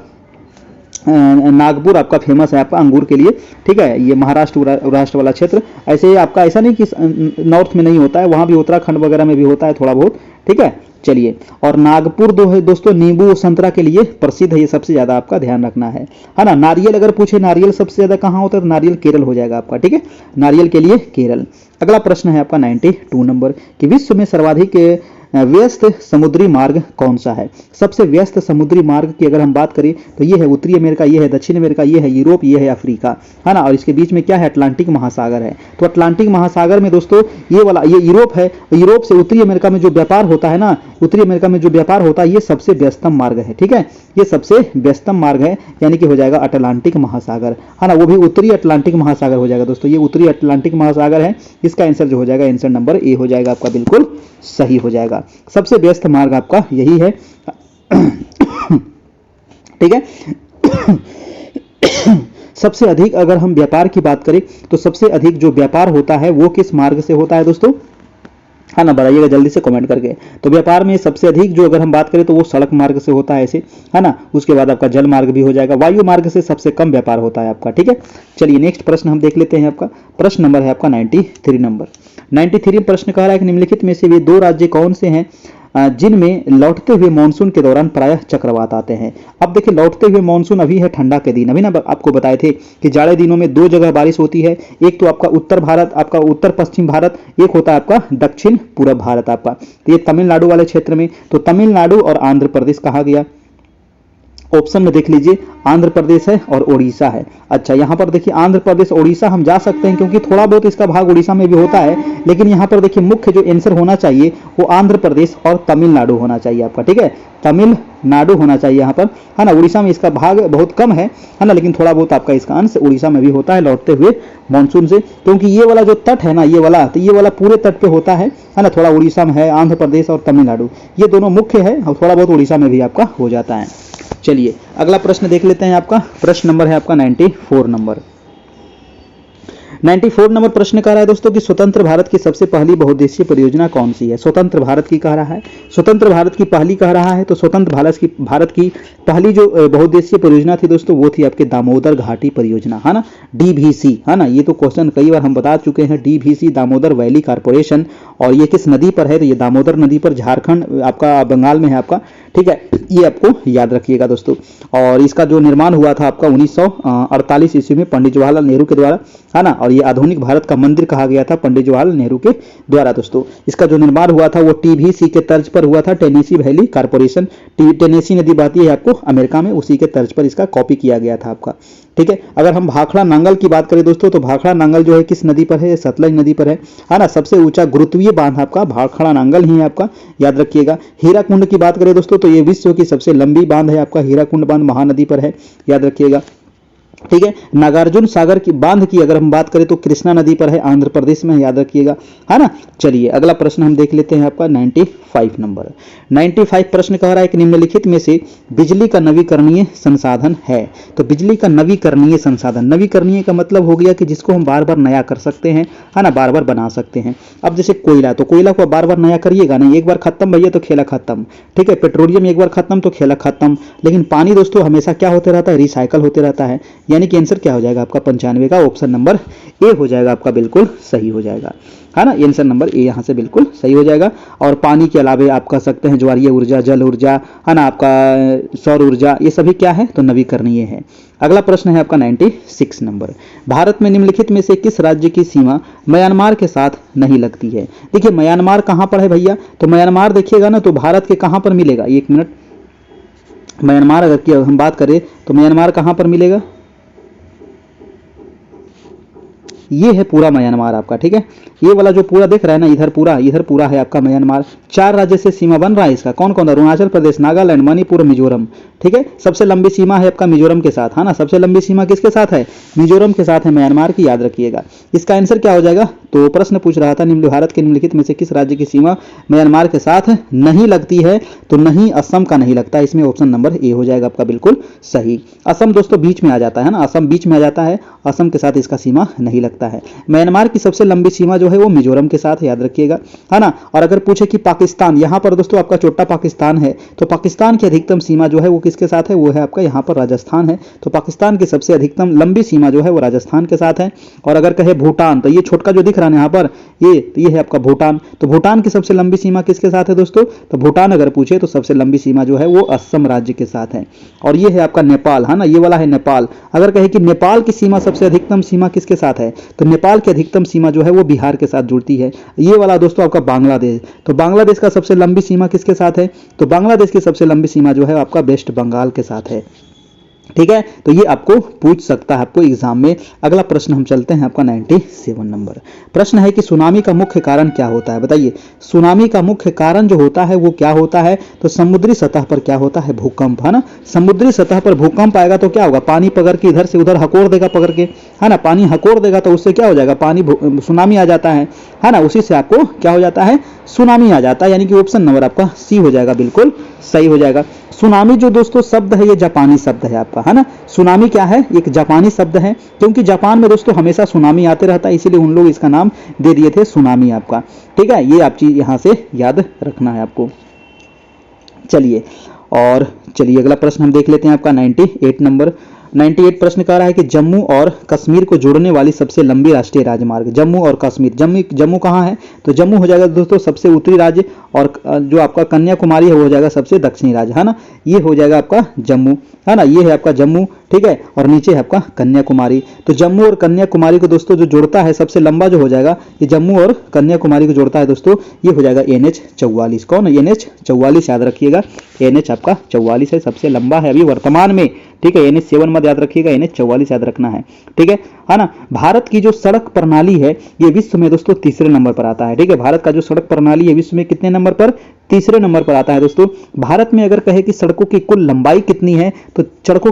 नागपुर आपका फेमस है आपका अंगूर के लिए। ठीक है, ये महाराष्ट्र वाला क्षेत्र। ऐसे ही आपका ऐसा नहीं कि नॉर्थ में नहीं होता है, वहां भी उत्तराखंड वगैरह में भी होता है थोड़ा बहुत। ठीक है, चलिए और नागपुर दोस्तों नींबू संतरा के लिए प्रसिद्ध है, ये सबसे ज्यादा आपका ध्यान रखना है ना। नारियल अगर पूछे नारियल सबसे ज्यादा कहाँ होता है तो नारियल केरल हो जाएगा आपका। ठीक है, नारियल के लिए केरल। अगला प्रश्न है आपका 92 नंबर कि विश्व में सर्वाधिक व्यस्त समुद्री मार्ग कौन सा है। सबसे व्यस्त समुद्री मार्ग की अगर हम बात करें तो ये है उत्तरी अमेरिका, ये है दक्षिण अमेरिका, ये है यूरोप, ये है अफ्रीका, है ना। और इसके बीच में क्या है, अटलांटिक महासागर है। तो अटलांटिक महासागर में दोस्तों ये वाला ये यूरोप है। यूरोप से उत्तरी अमेरिका में जो व्यापार होता है ना, उत्तरी अमेरिका में जो व्यापार होता है ये सबसे व्यस्तम मार्ग है। ठीक है, ये सबसे व्यस्तम मार्ग है, यानी कि हो जाएगा अटलांटिक महासागर, है ना। वो भी उत्तरी अटलांटिक महासागर हो जाएगा दोस्तों, ये उत्तरी अटलांटिक महासागर है। इसका आंसर जो हो जाएगा आंसर नंबर ए हो जाएगा आपका, बिल्कुल सही हो जाएगा। सबसे व्यस्त मार्ग आपका यही है। ठीक है, सबसे अधिक अगर हम व्यापार की बात करें तो सबसे अधिक जो व्यापार होता है वो किस मार्ग से होता है दोस्तों, है ना, बताइएगा जल्दी से कमेंट करके। तो व्यापार में सबसे अधिक जो अगर हम बात करें तो वो सड़क मार्ग से होता है ऐसे, है ना। उसके बाद आपका जल मार्ग भी हो जाएगा, वायु मार्ग से सबसे कम व्यापार होता है आपका। ठीक है, चलिए नेक्स्ट प्रश्न हम देख लेते हैं। आपका प्रश्न नंबर है आपका 93 नंबर। 93 प्रश्न कह रहा है कि निम्नलिखित में से वे 2 राज्य कौन से हैं जिनमें लौटते हुए मानसून के दौरान प्रायः चक्रवात आते हैं। अब देखिए लौटते हुए मानसून अभी है ठंडा के दिन, अभी ना आपको बताए थे कि जाड़े दिनों में 2 जगह बारिश होती है, एक तो आपका उत्तर भारत, आपका उत्तर पश्चिम भारत, एक होता है आपका दक्षिण पूर्व भारत आपका। तो ये तमिलनाडु वाले क्षेत्र में, तो तमिलनाडु और आंध्र प्रदेश कहा गया, ऑप्शन में देख लीजिए, आंध्र प्रदेश है और उड़ीसा है। अच्छा, यहाँ पर देखिए आंध्र प्रदेश उड़ीसा हम जा सकते हैं क्योंकि थोड़ा बहुत इसका भाग उड़ीसा में भी होता है, लेकिन यहाँ पर देखिए मुख्य जो आंसर होना चाहिए वो आंध्र प्रदेश और तमिलनाडु होना चाहिए आपका, ठीक है, तमिलनाडु होना चाहिए यहाँ पर, है ना। उड़ीसा में इसका भाग बहुत कम है ना, लेकिन थोड़ा बहुत आपका इसका अंश उड़ीसा में भी होता है लौटते हुए मानसून से, क्योंकि ये वाला जो तट है ना, ये वाला, तो ये वाला पूरे तट पे होता है ना। थोड़ा उड़ीसा में है, आंध्र प्रदेश और तमिलनाडु ये दोनों मुख्य है, और थोड़ा बहुत उड़ीसा में भी आपका हो जाता है। चलिए अगला प्रश्न देख लेते हैं। आपका प्रश्न नंबर है आपका 94 नंबर। 94 नंबर प्रश्न कह रहा है दोस्तों कि स्वतंत्र भारत की सबसे पहली बहुउद्देशीय परियोजना कौन सी है। स्वतंत्र भारत की कह रहा है, स्वतंत्र भारत की पहली कह रहा है, तो स्वतंत्र भारत की पहली जो बहुउद्देशीय परियोजना थी दोस्तों वो थी आपके दामोदर घाटी परियोजना, है ना, डीवीसी, है ना। ये तो क्वेश्चन कई बार हम बता चुके हैं, डीवीसी दामोदर वैली कारपोरेशन, और ये किस नदी पर है, तो ये दामोदर नदी पर, झारखंड आपका बंगाल में है आपका, ठीक है, ये आपको याद रखिएगा दोस्तों। और इसका जो निर्माण हुआ था आपका 1948 ईस्वी में पंडित जवाहरलाल नेहरू के द्वारा, है ना, और ये आधुनिक भारत का मंदिर कहा गया था पंडित जवाहरलाल नेहरू के द्वारा दोस्तों। इसका जो निर्माण हुआ था वो टीवीसी के तर्ज पर हुआ था, टेनेसी वैली कारपोरेशन, टेनेसी नदी बहती है आपको अमेरिका में, उसी के तर्ज पर इसका कॉपी किया गया था आपका, ठीक है। अगर हम भाखड़ा नांगल की बात करें दोस्तों, तो भाखड़ा नांगल जो है किस नदी पर है, सतलज नदी पर है ना। सबसे ऊंचा गुरुत्वीय बांध आपका भाखड़ा नांगल ही है आपका, याद रखिएगा। हीराकुंड की बात करें दोस्तों, तो ये विश्व की सबसे लंबी बांध है आपका, हीराकुंड बांध महानदी पर है, याद रखिएगा, ठीक है। नागार्जुन सागर की बांध की अगर हम बात करें तो कृष्णा नदी पर है, आंध्र प्रदेश में, याद रखिएगा, है ना। चलिए अगला प्रश्न हम देख लेते हैं आपका 95 नंबर। 95 प्रश्न कह रहा है कि निम्नलिखित में से बिजली का नवीकरणीय संसाधन है। तो बिजली का नवीकरणीय संसाधन, नवीकरणीय का मतलब हो गया कि जिसको हम बार बार नया कर सकते हैं, है ना, बार बार बना सकते हैं। अब जैसे कोयला, तो कोयला को बार बार नया करिएगा नहीं, एक बार खत्म भैया तो खेला खत्म, ठीक है। पेट्रोलियम एक बार खत्म तो खेला खत्म, लेकिन पानी दोस्तों हमेशा क्या होते रहता है, रिसाइकल होते रहता है, यानी कि आंसर क्या हो जाएगा आपका 95 का ऑप्शन नंबर ए हो जाएगा आपका, बिल्कुल सही हो जाएगा, है ना। आंसर नंबर ए यहाँ से बिल्कुल सही हो जाएगा। और पानी के अलावा आप कह सकते हैं ज्वारीय ऊर्जा, जल ऊर्जा, है ना, आपका सौर ऊर्जा, ये सभी क्या है, तो नवीकरणीय है। अगला प्रश्न है आपका 96 नंबर। भारत में निम्नलिखित में से किस राज्य की सीमा म्यांमार के साथ नहीं लगती है। देखिए म्यांमार कहाँ पर है भैया, तो म्यांमार देखिएगा ना, तो भारत के कहाँ पर मिलेगा, एक मिनट, म्यांमार अगर हम बात करें तो म्यांमार कहाँ पर मिलेगा, ये है पूरा म्यांमार आपका, ठीक है। ये वाला जो पूरा दिख रहा है ना, इधर पूरा है आपका म्यांमार। 4 राज्य से सीमा बन रहा है इसका, कौन कौन, अरुणाचल प्रदेश, नागालैंड, मणिपुर, मिजोरम, ठीक है। सबसे लंबी सीमा है आपका मिजोरम के साथ, है ना, सबसे लंबी सीमा किसके साथ है, मिजोरम के साथ है, म्यांमार की, याद रखिएगा। इसका आंसर क्या हो जाएगा, तो प्रश्न पूछ रहा था भारत के निम्नलिखित में से किस राज्य की सीमा म्यांमार के साथ नहीं लगती है, तो नहीं, असम का नहीं लगता, इसमें ऑप्शन नंबर ए हो जाएगा आपका, बिल्कुल सही। असम दोस्तों बीच में आ जाता है ना, असम बीच में आ जाता है, असम के साथ इसका सीमा नहीं लगता है। म्यांमार की सबसे लंबी सीमा जो है वो मिजोरम के साथ, याद रखिएगा, है ना। और अगर पूछे कि पाकिस्तान, यहाँ पर दोस्तों आपका छोटा पाकिस्तान है, तो पाकिस्तान की अधिकतम सीमा जो है वो किसके साथ है, वो है आपका यहाँ पर राजस्थान है, तो पाकिस्तान की सबसे अधिकतम लंबी सीमा जो है वो राजस्थान के साथ है। और अगर कहे भूटान, तो ये छोटका जो दिख रहा है यहाँ पर, ये है आपका भूटान, तो भूटान की सबसे लंबी सीमा किसके साथ है दोस्तों, तो भूटान अगर पूछे तो सबसे लंबी सीमा जो है वो असम राज्य के साथ है। और ये है आपका नेपाल, है ना, ये वाला है नेपाल। अगर कहे कि नेपाल की सीमा सबसे अधिकतम सीमा किसके साथ है, तो नेपाल की अधिकतम सीमा जो है वो बिहार के साथ जुड़ती है। ये वाला दोस्तों आपका बांग्लादेश, तो बांग्लादेश का सबसे लंबी सीमा किसके साथ है, तो बांग्लादेश की सबसे लंबी सीमा जो है आपका वेस्ट बंगाल के साथ है, ठीक है। तो ये आपको पूछ सकता है आपको एग्जाम में। अगला प्रश्न हम चलते हैं आपका 97 नंबर। प्रश्न है कि सुनामी का मुख्य कारण क्या होता है, बताइए। सुनामी का मुख्य कारण जो होता है वो क्या होता है, तो समुद्री सतह पर क्या होता है, भूकंप, है ना। समुद्री सतह पर भूकंप आएगा तो क्या होगा, पानी पकड़ के इधर से उधर हकोर देगा, पकड़ के, है ना, पानी हकोर देगा, तो उससे क्या हो जाएगा, पानी सुनामी आ जाता है ना, उसी से आपको क्या हो जाता है, सुनामी आ जाता है, यानी कि ऑप्शन नंबर आपका सी हो जाएगा, बिल्कुल सही हो जाएगा। सुनामी जो दोस्तों शब्द है ये जापानी शब्द है आपका, है ना। सुनामी क्या है, एक जापानी शब्द है, क्योंकि जापान में दोस्तों हमेशा सुनामी आते रहता है, इसीलिए उन लोग इसका नाम दे दिए थे सुनामी आपका, ठीक है। ये आप चीज यहां से याद रखना है आपको। चलिए अगला प्रश्न हम देख लेते हैं आपका 98 नंबर। 98 प्रश्न कह रहा है कि जम्मू और कश्मीर को जोड़ने वाली सबसे लंबी राष्ट्रीय राजमार्ग, जम्मू और कश्मीर, जम्मू कहाँ है, तो जम्मू हो जाएगा दोस्तों सबसे उत्तरी राज्य, और जो आपका कन्याकुमारी है वो हो जाएगा सबसे दक्षिणी राज्य, है ना। ये हो जाएगा आपका जम्मू, है ना, ये है आपका जम्मू, ठीक है, और नीचे है आपका कन्याकुमारी। तो जम्मू और कन्याकुमारी को दोस्तों जो जोड़ता है, सबसे लंबा जो हो जाएगा ये जम्मू और कन्याकुमारी को जोड़ता है दोस्तों, ये हो जाएगा NH44। कौन है? NH44 याद रखिएगा, NH आपका 44 है, सबसे लंबा है अभी वर्तमान में। ठीक है, NH7 मत याद रखिएगा, NH44 याद रखना है। ठीक है ना। भारत की जो सड़क प्रणाली है ये विश्व में दोस्तों तीसरे नंबर पर आता है। ठीक है, भारत का जो सड़क प्रणाली है विश्व में कितने नंबर पर? तीसरे नंबर पर आता है दोस्तों। भारत में अगर कहे कि सड़कों की कुल लंबाई कितनी है, तो सड़कों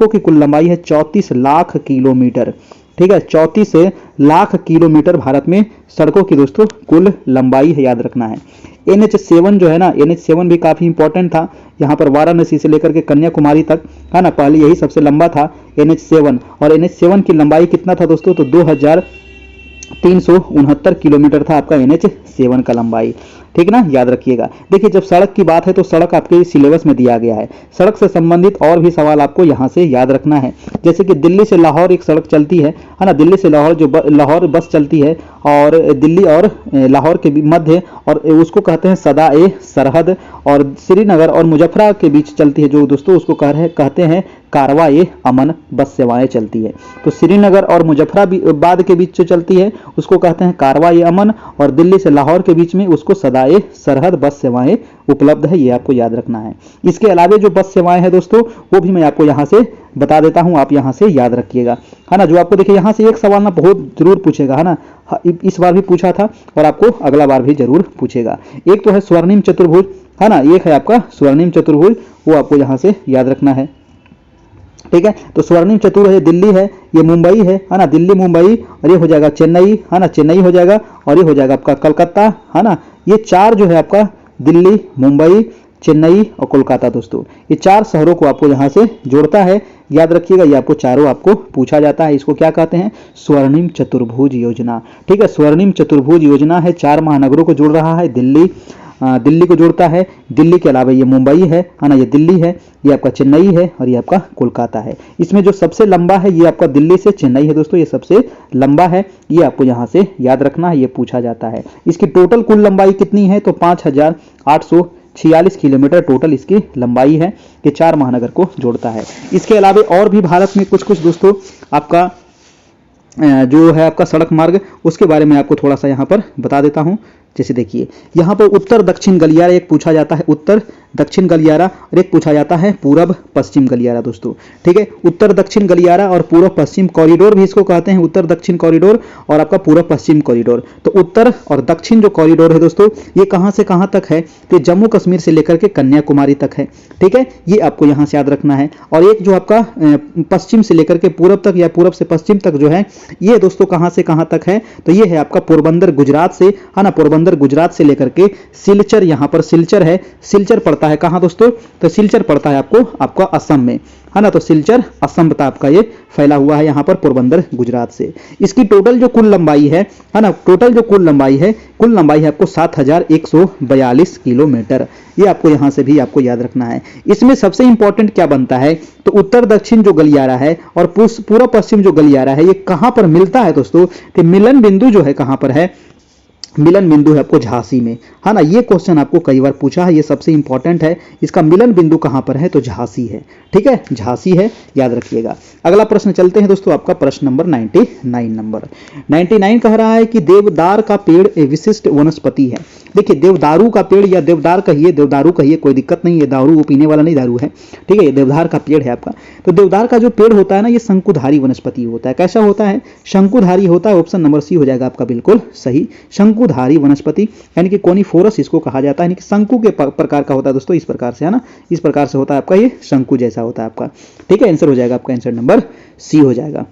की कुल लंबाई है 34 लाख किलोमीटर। ठीक है, 34 लाख किलोमीटर भारत में सड़कों की दोस्तों कुल लंबाई है, याद रखना है। NH7 जो है ना, NH7 भी काफी इंपॉर्टेंट था, यहाँ पर वाराणसी से लेकर के कन्याकुमारी तक, है ना, पहले यही सबसे लंबा था NH7। और NH7 की लंबाई कितना था दोस्तों? तो 2369 किलोमीटर था आपका NH7 का लंबाई। ठीक ना, याद रखिएगा। देखिए, जब सड़क की बात है तो सड़क आपके सिलेबस में दिया गया है। सड़क से संबंधित और भी सवाल आपको यहाँ से याद रखना है। जैसे कि दिल्ली से लाहौर एक सड़क चलती है ना, दिल्ली से लाहौर जो लाहौर बस चलती है, और दिल्ली और लाहौर के मध्य, और उसको कहते हैं सदा-ए सरहद। और श्रीनगर और मुजफ्फरा के बीच चलती है जो दोस्तों, उसको कहते हैं कारवा-ए-अमन बस सेवाएं चलती है। तो श्रीनगर और मुजफ्फराबाद के बीच जो चलती है उसको कहते हैं कारवा-ए-अमन, और दिल्ली से लाहौर के बीच में उसको सदा-ए-सरहद बस सेवाएं उपलब्ध है, ये आपको याद रखना है। इसके अलावे जो बस सेवाएं हैं दोस्तों, वो भी मैं आपको यहाँ से बता देता हूँ, आप यहाँ से याद रखिएगा, है ना। जो आपको देखिए यहाँ से एक सवाल ना बहुत जरूर पूछेगा, है ना, इस बार भी पूछा था और आपको अगला बार भी जरूर पूछेगा। एक तो है स्वर्णिम चतुर्भुज, है ना, एक है आपका स्वर्णिम चतुर्भुज, वो आपको यहाँ से याद रखना है। ठीक है, तो स्वर्णिम चतुर्भुज है, दिल्ली है, ये मुंबई है ना, दिल्ली मुंबई, और ये हो जाएगा चेन्नई, है ना, चेन्नई हो जाएगा, और ये हो जाएगा आपका कलकत्ता, है ना। ये चार जो है आपका दिल्ली, मुंबई, चेन्नई और कोलकाता दोस्तों, ये चार शहरों को आपको यहाँ से जोड़ता है, याद रखिएगा। ये आपको चारों आपको पूछा जाता है। इसको क्या कहते हैं? स्वर्णिम चतुर्भुज योजना। ठीक है, स्वर्णिम चतुर्भुज योजना है, चार महानगरों को जोड़ रहा है। दिल्ली को जोड़ता है, दिल्ली के अलावा ये मुंबई है ना, ये दिल्ली है, ये आपका चेन्नई है, और ये आपका कोलकाता है। इसमें जो सबसे लंबा है ये आपका दिल्ली से चेन्नई है दोस्तों, ये सबसे लंबा है, ये आपको यहाँ से याद रखना है, ये पूछा जाता है। इसकी टोटल कुल लंबाई कितनी है? तो 5846 किलोमीटर टोटल इसकी लंबाई है। ये चार महानगर को जोड़ता है। इसके अलावा और भी भारत में कुछ कुछ दोस्तों आपका जो है आपका सड़क मार्ग, उसके बारे में आपको थोड़ा सा यहाँ पर बता देता हूँ। जैसे देखिए, यहाँ पर उत्तर दक्षिण गलियारा एक पूछा जाता है, उत्तर दक्षिण गलियारा, और एक पूछा जाता है पूर्व पश्चिम गलियारा दोस्तों। ठीक है, उत्तर दक्षिण गलियारा और पूर्व पश्चिम कॉरिडोर भी इसको कहते हैं, उत्तर दक्षिण कॉरिडोर और आपका पूर्व पश्चिम कॉरिडोर। तो उत्तर और दक्षिण जो कॉरिडोर है दोस्तों, ये कहाँ से कहाँ तक है? तो जम्मू कश्मीर से लेकर के कन्याकुमारी तक है। ठीक है, ये आपको यहाँ से याद रखना है। और एक जो आपका पश्चिम से लेकर के पूर्व तक या पूर्व से पश्चिम तक जो है, ये दोस्तों कहाँ से कहाँ तक है? तो ये है आपका पोरबंदर गुजरात से, है ना, पोरबंदर गुजरात से लेकर के सिलचर, यहाँ पर सिलचर है, सिलचर पड़ता है कहाँ दोस्तों? तो सिलचर पड़ता है आपको आपका असम में, है ना। तो सिलचर असम तक आपका ये फैला हुआ है यहाँ पर पोरबंदर गुजरात से। इसकी टोटल जो कुल लंबाई है ना, टोटल जो कुल लंबाई है आपको 7142 किलोमीटर। ये आपको यहाँ से भी आपको याद रखना है। इसमें सबसे इंपॉर्टेंट क्या बनता है? तो उत्तर दक्षिण जो गलियारा है और पूर्व पश्चिम जो गलियारा है, ये कहाँ पर मिलता है दोस्तों? तो मिलन बिंदु जो है कहाँ पर है? मिलन बिंदु है आपको झांसी में, है ना। ये क्वेश्चन आपको कई बार पूछा है, ये सबसे इंपॉर्टेंट है। इसका मिलन बिंदु कहां पर है? तो झांसी है। ठीक है, झांसी है, याद रखिएगा। अगला प्रश्न चलते हैं दोस्तों, आपका प्रश्न नंबर 99 कह रहा है कि देवदार का पेड़ एक विशिष्ट वनस्पति है। देखिए, देवदारू का पेड़ या देवदारू कहिए, कोई दिक्कत नहीं है, दारू वो पीने वाला नहीं दारू है। ठीक है, ये देवदार का पेड़ है आपका। तो देवदार का जो पेड़ होता है ना, ये शंकुधारी वनस्पति होता है। कैसा होता है? शंकुधारी होता है। ऑप्शन नंबर सी हो जाएगा आपका बिल्कुल सही, शंकुधारी वनस्पति, यानी कि कोनिफोरस इसको कहा जाता है, यानी कि शंकु के प्रकार का होता है दोस्तों, इस प्रकार से, है ना, इस प्रकार से होता है आपका, ये शंकु जैसा होता है आपका। ठीक है, आंसर हो जाएगा आपका, आंसर नंबर सी हो जाएगा।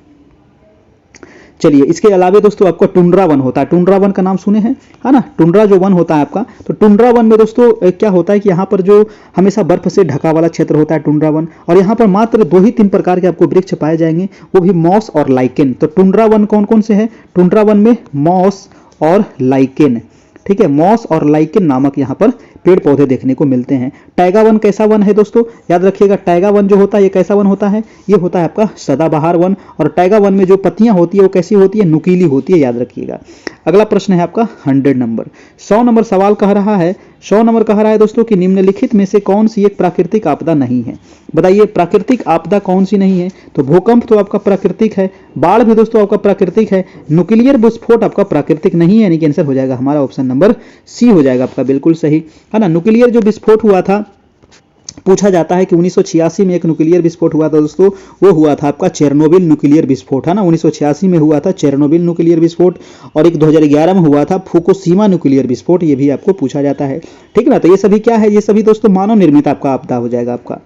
चलिए, इसके अलावा दोस्तों आपको टुंड्रा वन होता है। टुंड्रा वन का नाम सुने हैं, है ना, टुंड्रा जो वन होता है आपका। तो टुंड्रा वन में दोस्तों क्या होता है कि यहाँ पर जो हमेशा बर्फ से ढका वाला क्षेत्र होता है टुंड्रा वन, और यहाँ पर मात्र 2 ही 3 प्रकार के आपको वृक्ष पाए जाएंगे, वो भी मॉस और लाइकेन। तो टुंड्रा वन कौन कौन से है? टुंड्रा वन में मॉस और लाइकेन। ठीक है, मॉस और लाइकेन नामक यहाँ पर पेड़ पौधे देखने को मिलते हैं। टैगा वन कैसा वन है दोस्तों? याद रखिएगा, टैगा वन जो होता है ये कैसा वन होता है? ये होता है आपका सदाबहार वन। और टैगा वन में जो पत्तियां होती है वो कैसी होती है? नुकीली होती है, याद रखिएगा। अगला प्रश्न है आपका 100 नंबर 100 नंबर सवाल कह रहा है 100 नंबर कह रहा है दोस्तों कि निम्नलिखित में से कौन सी एक प्राकृतिक आपदा नहीं है। बताइए प्राकृतिक आपदा कौन सी नहीं है। तो भूकंप तो आपका प्राकृतिक है, बाढ़ भी दोस्तों आपका प्राकृतिक है, न्यूक्लियर विस्फोट आपका प्राकृतिक नहीं है, यानी कि आंसर हो जाएगा हमारा ऑप्शन नंबर सी हो जाएगा आपका बिल्कुल सही, है ना। न्यूक्लियर जो विस्फोट हुआ था, पूछा जाता है कि 1986 में एक न्यूक्लियर विस्फोट हुआ था दोस्तों, वो हुआ था आपका चेरनोबिल न्यूक्लियर विस्फोट, है ना। 1986 में हुआ था चेरनोबिल न्यूक्लियर विस्फोट, और एक 2011 में हुआ था फुकुशिमा न्यूक्लियर विस्फोट, ये भी आपको पूछा जाता है, ठीक है ना। तो ये सभी क्या है, ये सभी दोस्तों मानव निर्मित आपका आपदा हो जाएगा आपका।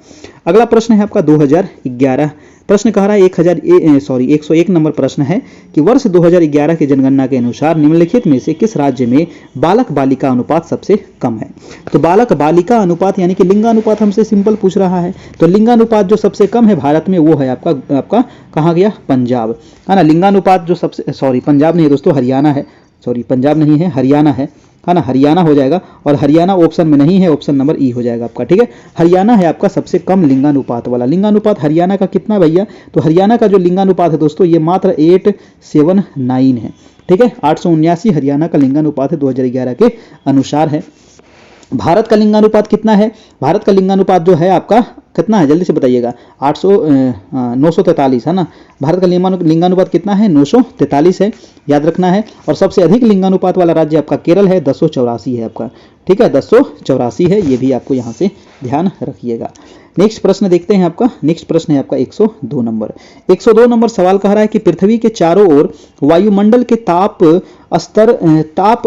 अगला प्रश्न है आपका 2011 प्रश्न कह रहा है 101 नंबर प्रश्न है कि वर्ष 2011 की जनगणना के अनुसार निम्नलिखित में से किस राज्य में बालक बालिका अनुपात सबसे कम है। तो बालक बालिका अनुपात यानी कि लिंगानुपात हमसे सिंपल पूछ रहा है। तो लिंगानुपात जो सबसे कम है भारत में वो है आपका कहाँ गया, पंजाब, है ना। लिंगानुपात जो सबसे पंजाब नहीं है दोस्तों, हरियाणा है, पंजाब नहीं है, हरियाणा है ना। हरियाणा हो जाएगा, और हरियाणा ऑप्शन में नहीं है, ऑप्शन नंबर ई हो जाएगा आपका, ठीक है। हरियाणा है आपका सबसे कम लिंगानुपात वाला। लिंगानुपात हरियाणा का कितना भैया, तो हरियाणा का जो लिंगानुपात है दोस्तों ये मात्र 879 है, ठीक है। 879 हरियाणा का लिंगानुपात है 2011 के अनुसार है। भारत का लिंगानुपात कितना है, भारत का लिंगानुपात जो है आपका कितना है, जल्दी से बताइएगा। 943 है ना। भारत का लिंगानुपात कितना है, 943 है, याद रखना है। और सबसे अधिक लिंगानुपात वाला राज्य आपका केरल है, 1084 है आपका, ठीक है, 1084 है, ये भी आपको यहाँ से ध्यान रखिएगा। नेक्स्ट प्रश्न देखते हैं आपका, नेक्स्ट प्रश्न है आपका 102 नंबर। 102 नंबर सवाल कह रहा है कि पृथ्वी के चारों ओर वायुमंडल के ताप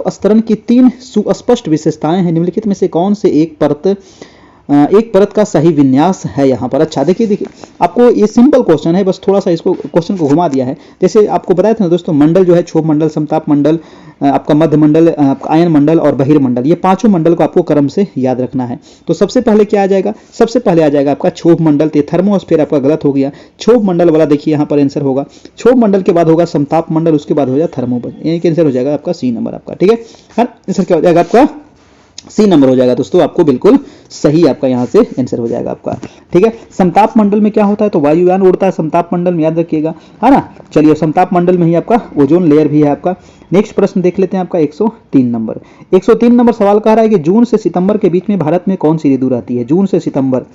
स्तरण की 3 सुस्पष्ट विशेषताएं हैं, निम्नलिखित में से कौन से एक परत का सही विन्यास है यहाँ पर। अच्छा देखिए आपको ये सिंपल क्वेश्चन है, बस थोड़ा सा इसको क्वेश्चन को घुमा दिया है। जैसे आपको बताया था ना दोस्तों, मंडल जो है क्षोभ मंडल, समताप मंडल, आपका मध्य मंडल, आपका आयन मंडल और बहिर्मंडल, ये पांचों मंडल को आपको क्रम से याद रखना है। तो सबसे पहले क्या आ जाएगा, सबसे पहले आ जाएगा आपका क्षोभ मंडल। तो थर्मोस्फीयर आपका गलत हो गया, क्षोभ मंडल वाला देखिए यहाँ पर आंसर होगा। क्षोभ मंडल के बाद होगा समताप मंडल, उसके बाद हो जाएगा थर्मोमंडल, यानी कि आंसर हो जाएगा आपका सी नंबर आपका, ठीक है। आंसर क्या हो जाएगा आपका, सी नंबर हो जाएगा दोस्तों, आपको बिल्कुल सही आपका यहाँ से आंसर हो जाएगा आपका, ठीक है। समताप मंडल में क्या होता है, तो वायुयान उड़ता है समताप मंडल में, याद रखिएगा, है ना। चलिए समताप मंडल में ही आपका ओजोन लेयर भी है आपका। नेक्स्ट प्रश्न देख लेते हैं आपका 103 नंबर। 103 नंबर सवाल कह रहा है कि जून से सितंबर के बीच में भारत में कौन सी ऋतु रहती है। जून से सितंबर,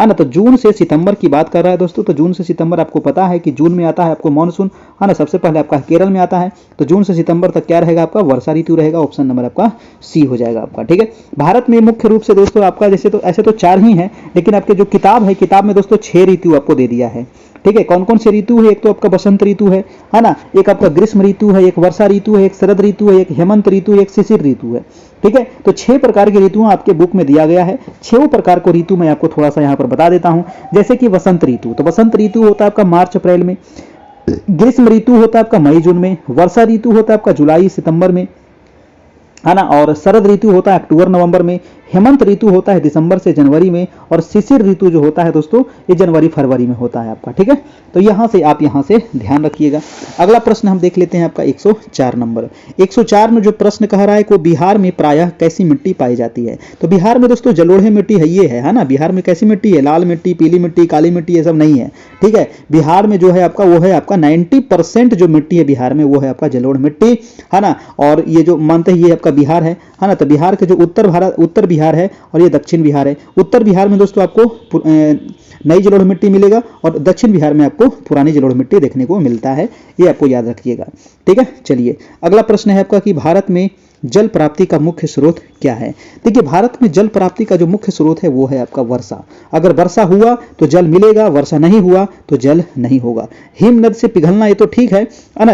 है ना। तो जून से सितंबर की बात कर रहा है दोस्तों। तो जून से सितंबर आपको पता है कि जून में आता है आपको मानसून, है ना। सबसे पहले आपका केरल में आता है। तो जून से सितंबर तक क्या रहेगा आपका, वर्षा ऋतु रहेगा, ऑप्शन नंबर आपका सी हो जाएगा आपका, ठीक है। भारत में मुख्य रूप से दोस्तों आपका ऐसे तो 4 ही है, लेकिन आपके जो किताब है, किताब में दोस्तों 6 ऋतु आपको दे दिया है, ठीक है। कौन कौन से ऋतु है, एक तो आपका बसंत ऋतु है ना, एक आपका ग्रीष्म ऋतु है, एक वर्षा ऋतु है, एक शरद ऋतु है, एक हेमंत ऋतु है, एक शिशिर ऋतु है, ठीक है। तो 6 प्रकार की ऋतुओं आपके बुक में दिया गया है। 6 प्रकार को ऋतु मैं आपको थोड़ा सा यहाँ पर बता देता हूं। जैसे कि वसंत ऋतु, तो वसंत ऋतु होता है आपका मार्च अप्रैल में, ग्रीष्म ऋतु होता है आपका मई जून में, वर्षा ऋतु होता है आपका जुलाई सितंबर में, है ना, और शरद ऋतु होता है अक्टूबर नवंबर में, हेमंत ऋतु होता है दिसंबर से जनवरी में, और शिशिर ऋतु जो होता है दोस्तों ये जनवरी फरवरी में होता है आपका, ठीक है। तो यहाँ से आप यहाँ से ध्यान रखिएगा। अगला प्रश्न हम देख लेते हैं आपका 104 नंबर। 104 में जो प्रश्न कह रहा है कि बिहार में प्रायः कैसी मिट्टी पाई जाती है। तो बिहार में दोस्तों जलोढ़े मिट्टी है, ये है ना। बिहार में कैसी मिट्टी है, लाल मिट्टी, पीली मिट्टी, काली मिट्टी, ये सब नहीं है, ठीक है। बिहार में जो है आपका वो है आपका 90% जो मिट्टी है बिहार में वो है आपका जलोढ़ मिट्टी, है ना। और ये जो मानते हैं ये आपका बिहार है ना। तो बिहार के जो उत्तर बिहार है और ये दक्षिण बिहार है। उत्तर बिहार में दोस्तों आपको नई जलोढ़ मिट्टी मिलेगा, और दक्षिण बिहार में आपको पुरानी जलोढ़ मिट्टी देखने को मिलता है, ये आपको याद रखिएगा, ठीक है। चलिए अगला प्रश्न है आपका कि भारत में जल प्राप्ति का मुख्य स्रोत क्या है। देखिए भारत में जल प्राप्ति का जो मुख्य स्रोत है वो है आपका वर्षा। अगर वर्षा हुआ तो जल मिलेगा, वर्षा नहीं हुआ तो जल नहीं होगा। हिम नद से पिघलना ये तो ठीक है ना,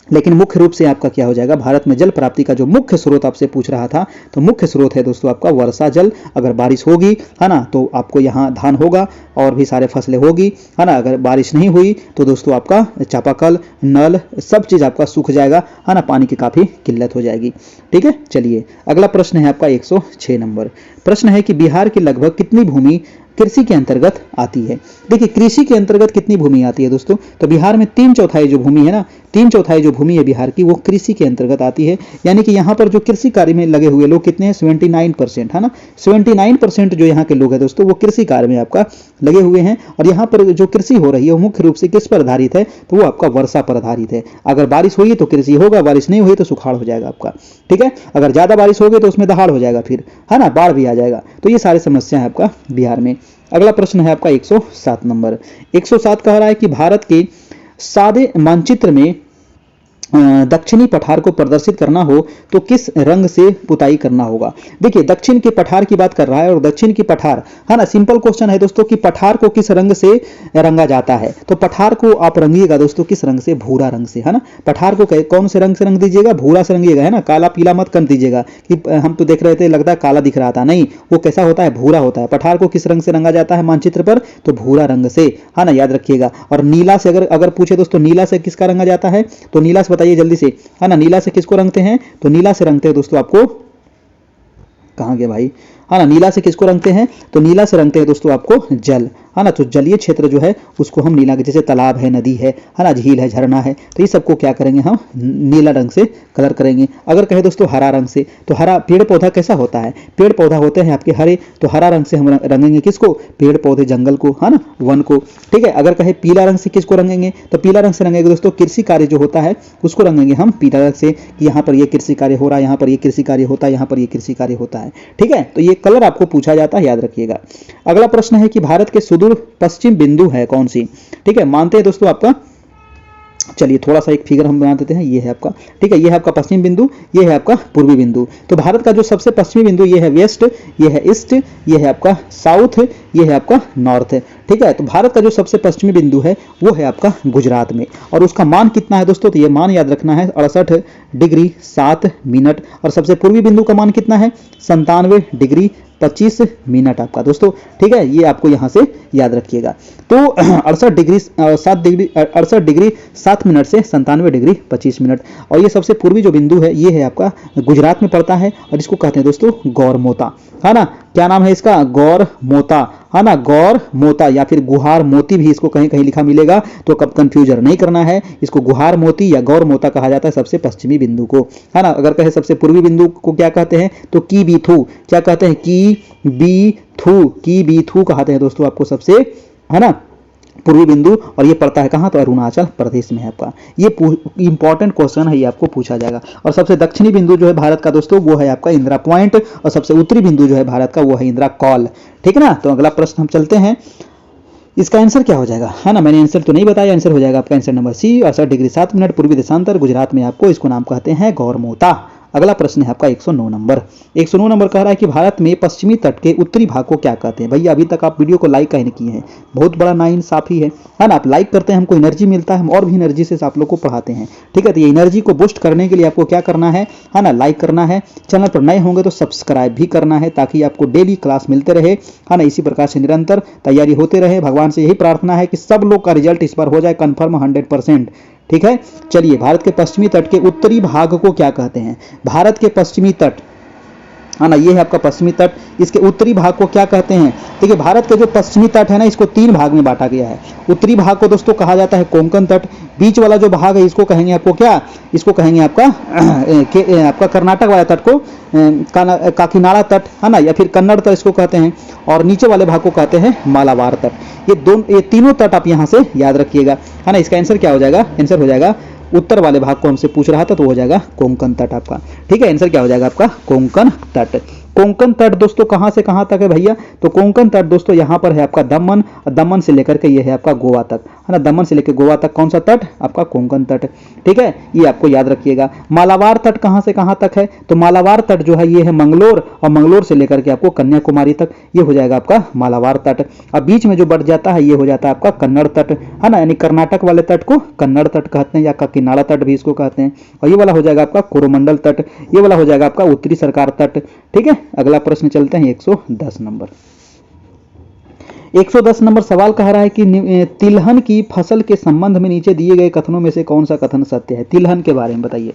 लेकिन मुख्य रूप से आपका क्या हो जाएगा, भारत में जल प्राप्ति का जो मुख्य स्रोत आपसे पूछ रहा था, तो मुख्य स्रोत है दोस्तों आपका वर्षा जल। अगर बारिश होगी, है ना, तो आपको यहाँ धान होगा और भी सारे फसलें होगी, है ना। अगर बारिश नहीं हुई तो दोस्तों आपका चापाकल, नल, सब चीज़ आपका सूख जाएगा, है ना, पानी की काफ़ी किल्लत हो जाएगी, ठीक है। चलिए अगला प्रश्न है आपका 106 नंबर। प्रश्न है कि बिहार की लगभग कितनी भूमि कृषि के अंतर्गत आती है। देखिए कृषि के अंतर्गत कितनी भूमि आती है दोस्तों, तो बिहार में 3/4 जो भूमि है ना, 3/4 जो भूमि है बिहार की वो कृषि के अंतर्गत आती है। यानी कि यहाँ पर जो कृषि कार्य में लगे हुए लोग कितने हैं, 79% है ना, 79% जो यहाँ के लोग हैं दोस्तों वो कृषि कार्य में आपका लगे हुए हैं। और यहाँ पर जो कृषि हो रही है वो मुख्य रूप से किस पर आधारित है, तो वो आपका वर्षा पर आधारित है। अगर बारिश हुई तो कृषि होगा, बारिश नहीं हुई तो सुखाड़ हो जाएगा आपका, ठीक है। अगर ज्यादा बारिश होगी तो उसमें दहाड़ हो जाएगा, फिर है ना, बाढ़ भी आ जाएगा। तो ये सारी समस्या है आपका बिहार में। अगला प्रश्न है आपका 107 नंबर। 107 कह रहा है कि भारत के सादे मानचित्र में दक्षिणी पठार को प्रदर्शित करना हो तो किस रंग से पुताई करना होगा। देखिए दक्षिण के पठार की बात कर रहा है, और दक्षिण की पठार है ना, सिंपल क्वेश्चन है दोस्तों कि पठार को किस रंग से रंगा जाता है। तो पठार को आप रंगिएगा दोस्तों किस रंग से, भूरा रंग से, है ना। पठार को कौन से रंग से रंग दीजिएगा, भूरा से रंगिएगा, है ना। काला पीला मत कर दीजिएगा कि हम तो देख रहे थे लगता है काला दिख रहा था, नहीं, वो कैसा होता है, भूरा होता है। पठार को किस रंग से रंगा जाता है मानचित्र पर, तो भूरा रंग से, है ना, याद रखिएगा। और नीला से अगर पूछे दोस्तों नीला से किसका रंगा जाता है, तो नीला से बताइए जल्दी से, है ना। नीला से किसको रंगते हैं, तो नीला से रंगते हैं दोस्तों आपको, कहां गए भाई, है ना, नीला से किसको रंगते हैं, तो नीला से रंगते हैं दोस्तों आपको जल, है ना। तो जलीय क्षेत्र जो है उसको हम नीला, जैसे तालाब है, नदी है ना, झील है, झरना है, तो ये सबको क्या करेंगे हम नीला रंग से कलर करेंगे। अगर कहे दोस्तों हरा रंग से, तो हरा पेड़ पौधा कैसा होता है, पेड़ पौधा होते हैं आपके हरे, तो हरा रंग से हम रंगेंगे किसको, पेड़ पौधे, जंगल को, है ना, वन को, ठीक है। अगर कहे पीला रंग से किसको रंगेंगे, तो पीला रंग से रंगेंगे दोस्तों कृषि कार्य जो होता है उसको रंगेंगे हम पीला रंग से, कि यहाँ पर ये कृषि कार्य हो रहा है, यहाँ पर ये कृषि कार्य होता है, यहाँ पर ये कृषि कार्य होता है, ठीक है। तो ये कलर आपको पूछा जाता है, याद रखिएगा। अगला प्रश्न है कि भारत के सुदूर पश्चिम बिंदु है कौन सी, ठीक है। मानते हैं दोस्तों आपका, चलिए थोड़ा सा एक फिगर हम बना देते हैं, ये है आपका, ठीक है, ये है आपका पश्चिम बिंदु, ये है आपका पूर्वी बिंदु। तो भारत का जो सबसे पश्चिमी बिंदु ये है वेस्ट, ये है ईस्ट, ये है आपका साउथ, ये है आपका नॉर्थ, ठीक है। तो भारत का जो सबसे पश्चिमी बिंदु है वो है आपका गुजरात में, और उसका मान कितना है दोस्तों, तो ये मान याद रखना है 68 डिग्री 7 मिनट। और सबसे पूर्वी बिंदु का मान कितना है, 97 डिग्री 25 मिनट आपका दोस्तों, ठीक है। ये आपको यहां से याद रखिएगा। तो 68 डिग्री 7 मिनट से 97 डिग्री 25 मिनट। और ये सबसे पूर्वी जो बिंदु है ये है आपका गुजरात में पड़ता है, और इसको कहते हैं दोस्तों गौर मोता, है ना। क्या नाम है इसका, गौर मोता, है ना, गौर मोता, या फिर गुहार मोती भी इसको कहीं कहीं लिखा मिलेगा, तो कब कंफ्यूजन नहीं करना है, इसको गुहार मोती या गौर मोता कहा जाता है सबसे पश्चिमी बिंदु को, है ना। अगर कहे सबसे पूर्वी बिंदु को क्या कहते हैं, तो की बी थू, क्या कहते हैं, की बी थू कहते हैं दोस्तों आपको सबसे, है ना, पूर्वी बिंदु। और ये पड़ता है कहाँ, तो अरुणाचल प्रदेश में है आपका। ये इंपॉर्टेंट क्वेश्चन है, ये आपको पूछा जाएगा। और सबसे दक्षिणी बिंदु जो है भारत का दोस्तों वो है आपका इंदिरा पॉइंट, और सबसे उत्तरी बिंदु जो है भारत का वो है इंदिरा कॉल, ठीक है ना। तो अगला प्रश्न हम चलते हैं, इसका आंसर क्या हो जाएगा, है ना, मैंने आंसर तो नहीं बताया, आंसर हो जाएगा आपका answer number C, 68 degree 7 minute पूर्वी देशांतर गुजरात में आपको इसको नाम कहते हैं गौर मोता। अगला प्रश्न है आपका 109 नंबर। 109 नंबर कह रहा है कि भारत में पश्चिमी तट के उत्तरी भाग को क्या कहते हैं। भैया अभी तक आप वीडियो को लाइक कहीं नहीं किए हैं, बहुत बड़ा नाइंसाफी है ना। आप लाइक करते हैं, हमको एनर्जी मिलता है, हम और भी एनर्जी से आप लोग को पढ़ाते हैं, ठीक है। तो ये एनर्जी को बूस्ट करने के लिए आपको क्या करना है ना, लाइक करना है। चैनल पर नए होंगे तो सब्सक्राइब भी करना है, ताकि आपको डेली क्लास मिलते रहे, है ना। इसी प्रकार से निरंतर तैयारी होते रहे। भगवान से यही प्रार्थना है कि सब लोग का रिजल्ट इस बार हो जाए कन्फर्म 100%, ठीक है। चलिए, भारत के पश्चिमी तट के उत्तरी भाग को क्या कहते हैं, भारत के पश्चिमी तट, है ना, ये है आपका पश्चिमी तट, इसके उत्तरी भाग को क्या कहते हैं। देखिए भारत के जो पश्चिमी तट है ना, इसको 3 भाग में बांटा गया है। उत्तरी भाग को दोस्तों कहा जाता है कोंकण तट, बीच वाला जो भाग है इसको कहेंगे आपको क्या, इसको कहेंगे आपका कर्नाटक वाला तट को काकीनाडा तट, है ना, या फिर कन्नड़ तट इसको कहते हैं, और नीचे वाले भाग को कहते हैं मालाबार तट। ये तीनों तट आप यहाँ से याद रखिएगा, है ना। इसका आंसर क्या हो जाएगा, आंसर हो जाएगा उत्तर वाले भाग को हमसे पूछ रहा था तो हो जाएगा कोंकण तट आपका, ठीक है। आंसर क्या हो जाएगा आपका कोंकण तट। कोंकण तट दोस्तों कहां से कहां तक है भैया, तो कोंकण तट दोस्तों यहां पर है आपका दमन, और दमन से लेकर के ये है आपका गोवा तक, है ना। दमन से लेकर गोवा तक कौन सा तट, आपका कोंकण तट, ठीक है। ये आपको याद रखिएगा। मालाबार तट कहां से कहां तक है, तो मालाबार तट जो है ये है मंगलोर, और मंगलोर से लेकर के आपको कन्याकुमारी तक, ये हो जाएगा आपका मालाबार तट। अब बीच में जो बढ़ जाता है ये हो जाता है आपका कन्नड़ तट, है ना, यानी कर्नाटक वाले तट को कन्नड़ तट कहते हैं, या काकीनाडा तट भी इसको कहते हैं। और ये वाला हो जाएगा आपका कोरोमंडल तट, ये वाला हो जाएगा आपका उत्तरी सरकार तट, ठीक है। अगला प्रश्न चलते हैं 110 नंबर। 110 नंबर सवाल कह रहा है कि तिलहन की फसल के संबंध में नीचे दिए गए कथनों में से कौन सा कथन सत्य है। तिलहन के बारे में बताइए।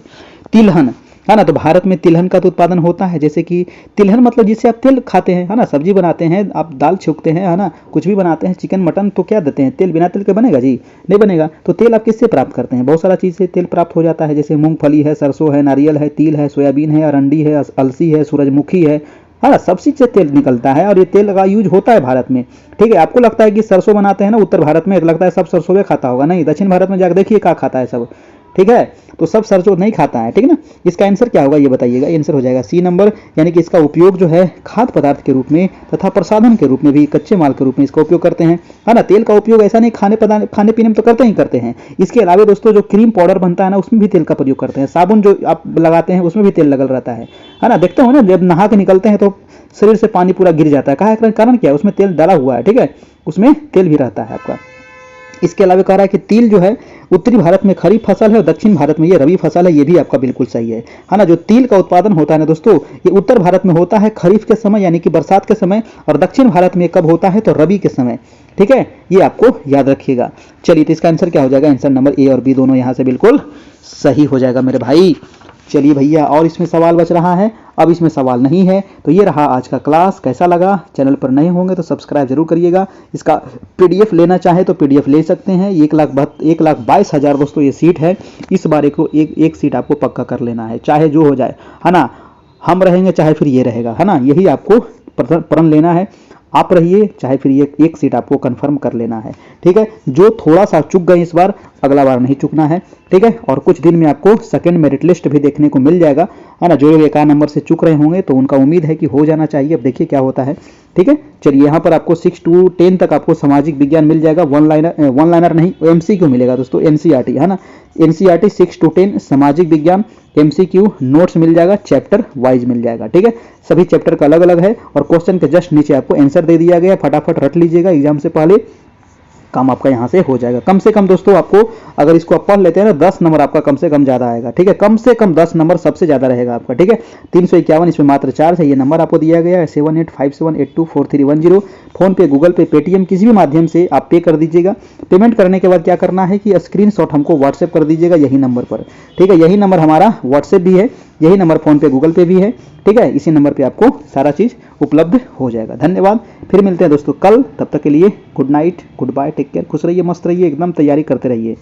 तिलहन, है ना। तो भारत में तिलहन का तो उत्पादन होता है, जैसे कि तिलहन मतलब जिससे आप तेल खाते हैं, है ना, सब्जी बनाते हैं, आप दाल छौंकते हैं, है ना, कुछ भी बनाते हैं, चिकन मटन, तो क्या देते हैं तेल, बिना तेल के बनेगा जी, नहीं बनेगा। तो तेल आप किससे प्राप्त करते हैं, बहुत सारा चीज़ से तेल प्राप्त हो जाता है, जैसे मूंगफली है, सरसों है, नारियल है, तिल है, सोयाबीन है, अरंडी है, अलसी है, सूरजमुखी है ना, सब चीज़ से तेल निकलता है और ये तेल का यूज होता है भारत में। ठीक है, आपको लगता है कि सरसों बनाते हैं ना उत्तर भारत में, तो लगता है सब सरसों में खाता होगा, नहीं, दक्षिण भारत में जाकर देखिए क्या खाता है सब। ठीक है, तो सब सरसों नहीं खाता है, ठीक है ना। इसका आंसर क्या होगा ये बताइएगा, आंसर हो जाएगा सी नंबर, यानी कि इसका उपयोग जो है खाद्य पदार्थ के रूप में तथा प्रसाधन के रूप में भी, कच्चे माल के रूप में इसका उपयोग करते हैं, है ना। तेल का उपयोग ऐसा नहीं खाने पीने में तो करते ही करते हैं, इसके अलावा दोस्तों जो क्रीम पाउडर बनता है ना उसमें भी तेल का प्रयोग करते हैं, साबुन जो आप लगाते हैं उसमें भी तेल लगल रहता है ना। देखते हो ना, जब नहा के निकलते हैं तो शरीर से पानी पूरा गिर जाता है, कहा कारण क्या है, उसमें तेल डाला हुआ है, ठीक है, उसमें तेल भी रहता है आपका। इसके अलावा कह रहा है कि तिल जो है उत्तरी भारत में खरीफ फसल है और दक्षिण भारत में ये रबी फसल है, ये भी आपका बिल्कुल सही है ना। जो तिल का उत्पादन होता है ना दोस्तों, ये उत्तर भारत में होता है खरीफ के समय यानी कि बरसात के समय, और दक्षिण भारत में कब होता है तो रबी के समय, ठीक है, ये आपको याद रखिएगा। चलिए, तो इसका आंसर क्या हो जाएगा, आंसर नंबर ए और बी दोनों यहाँ से बिल्कुल सही हो जाएगा मेरे भाई। चलिए भैया, और इसमें सवाल बच रहा है, अब इसमें सवाल नहीं है। तो ये रहा आज का क्लास, कैसा लगा, चैनल पर नए होंगे तो सब्सक्राइब जरूर करिएगा। इसका पीडीएफ लेना चाहे तो पीडीएफ ले सकते हैं, 1,22,000 दोस्तों ये सीट है, इस बार एक सीट आपको पक्का कर लेना है, चाहे जो हो जाए, है ना, हम रहेंगे चाहे फिर ये रहेगा, है ना, यही आपको प्रण लेना है, आप रहिए चाहे फिर ये एक सीट आपको कंफर्म कर लेना है, ठीक है। जो थोड़ा सा चूक गए इस बार, अगला बार नहीं चुकना है, ठीक है। और कुछ दिन में आपको सेकंड मेरिट लिस्ट भी देखने को मिल जाएगा, है ना। जो लोग 1 नंबर से चुक रहे होंगे तो उनका उम्मीद है कि हो जाना चाहिए, अब देखिए क्या होता है, ठीक है। चलिए, यहाँ पर आपको 6 to 10 तक आपको सामाजिक विज्ञान मिल जाएगा, वन लाइनर नहीं, एमसीक्यू मिलेगा दोस्तों, एनसीईआरटी, है ना, एनसीईआरटी 6 to 10 सामाजिक विज्ञान, एमसीक्यू नोट्स मिल जाएगा, चैप्टर वाइज मिल जाएगा, ठीक है। सभी चैप्टर का अलग अलग है और क्वेश्चन के जस्ट नीचे आपको आंसर दे दिया गया, फटाफट रट लीजिएगा, एग्जाम से पहले काम आपका यहाँ से हो जाएगा। कम से कम दोस्तों आपको, अगर इसको आप पढ़ लेते हैं ना, 10 नंबर आपका कम से कम ज़्यादा आएगा, ठीक है, कम से कम 10 नंबर सबसे ज़्यादा रहेगा आपका, ठीक है। 351 इसमें मात्र चार्ज है, ये नंबर आपको दिया गया है 7857824310, फोन पे, गूगल पे, पेटीएम, किसी भी माध्यम से आप पे कर दीजिएगा। पेमेंट करने के बाद क्या करना है कि स्क्रीनशॉट हमको व्हाट्सएप कर दीजिएगा यही नंबर पर, ठीक है। यही नंबर हमारा व्हाट्सएप भी है, यही नंबर फोन पे, गूगल पे भी है, ठीक है। इसी नंबर पे आपको सारा चीज़ उपलब्ध हो जाएगा। धन्यवाद, फिर मिलते हैं दोस्तों कल, तब तक के लिए good night, goodbye, take care, खुश रहिए, मस्त रहिए, एकदम तैयारी करते रहिए।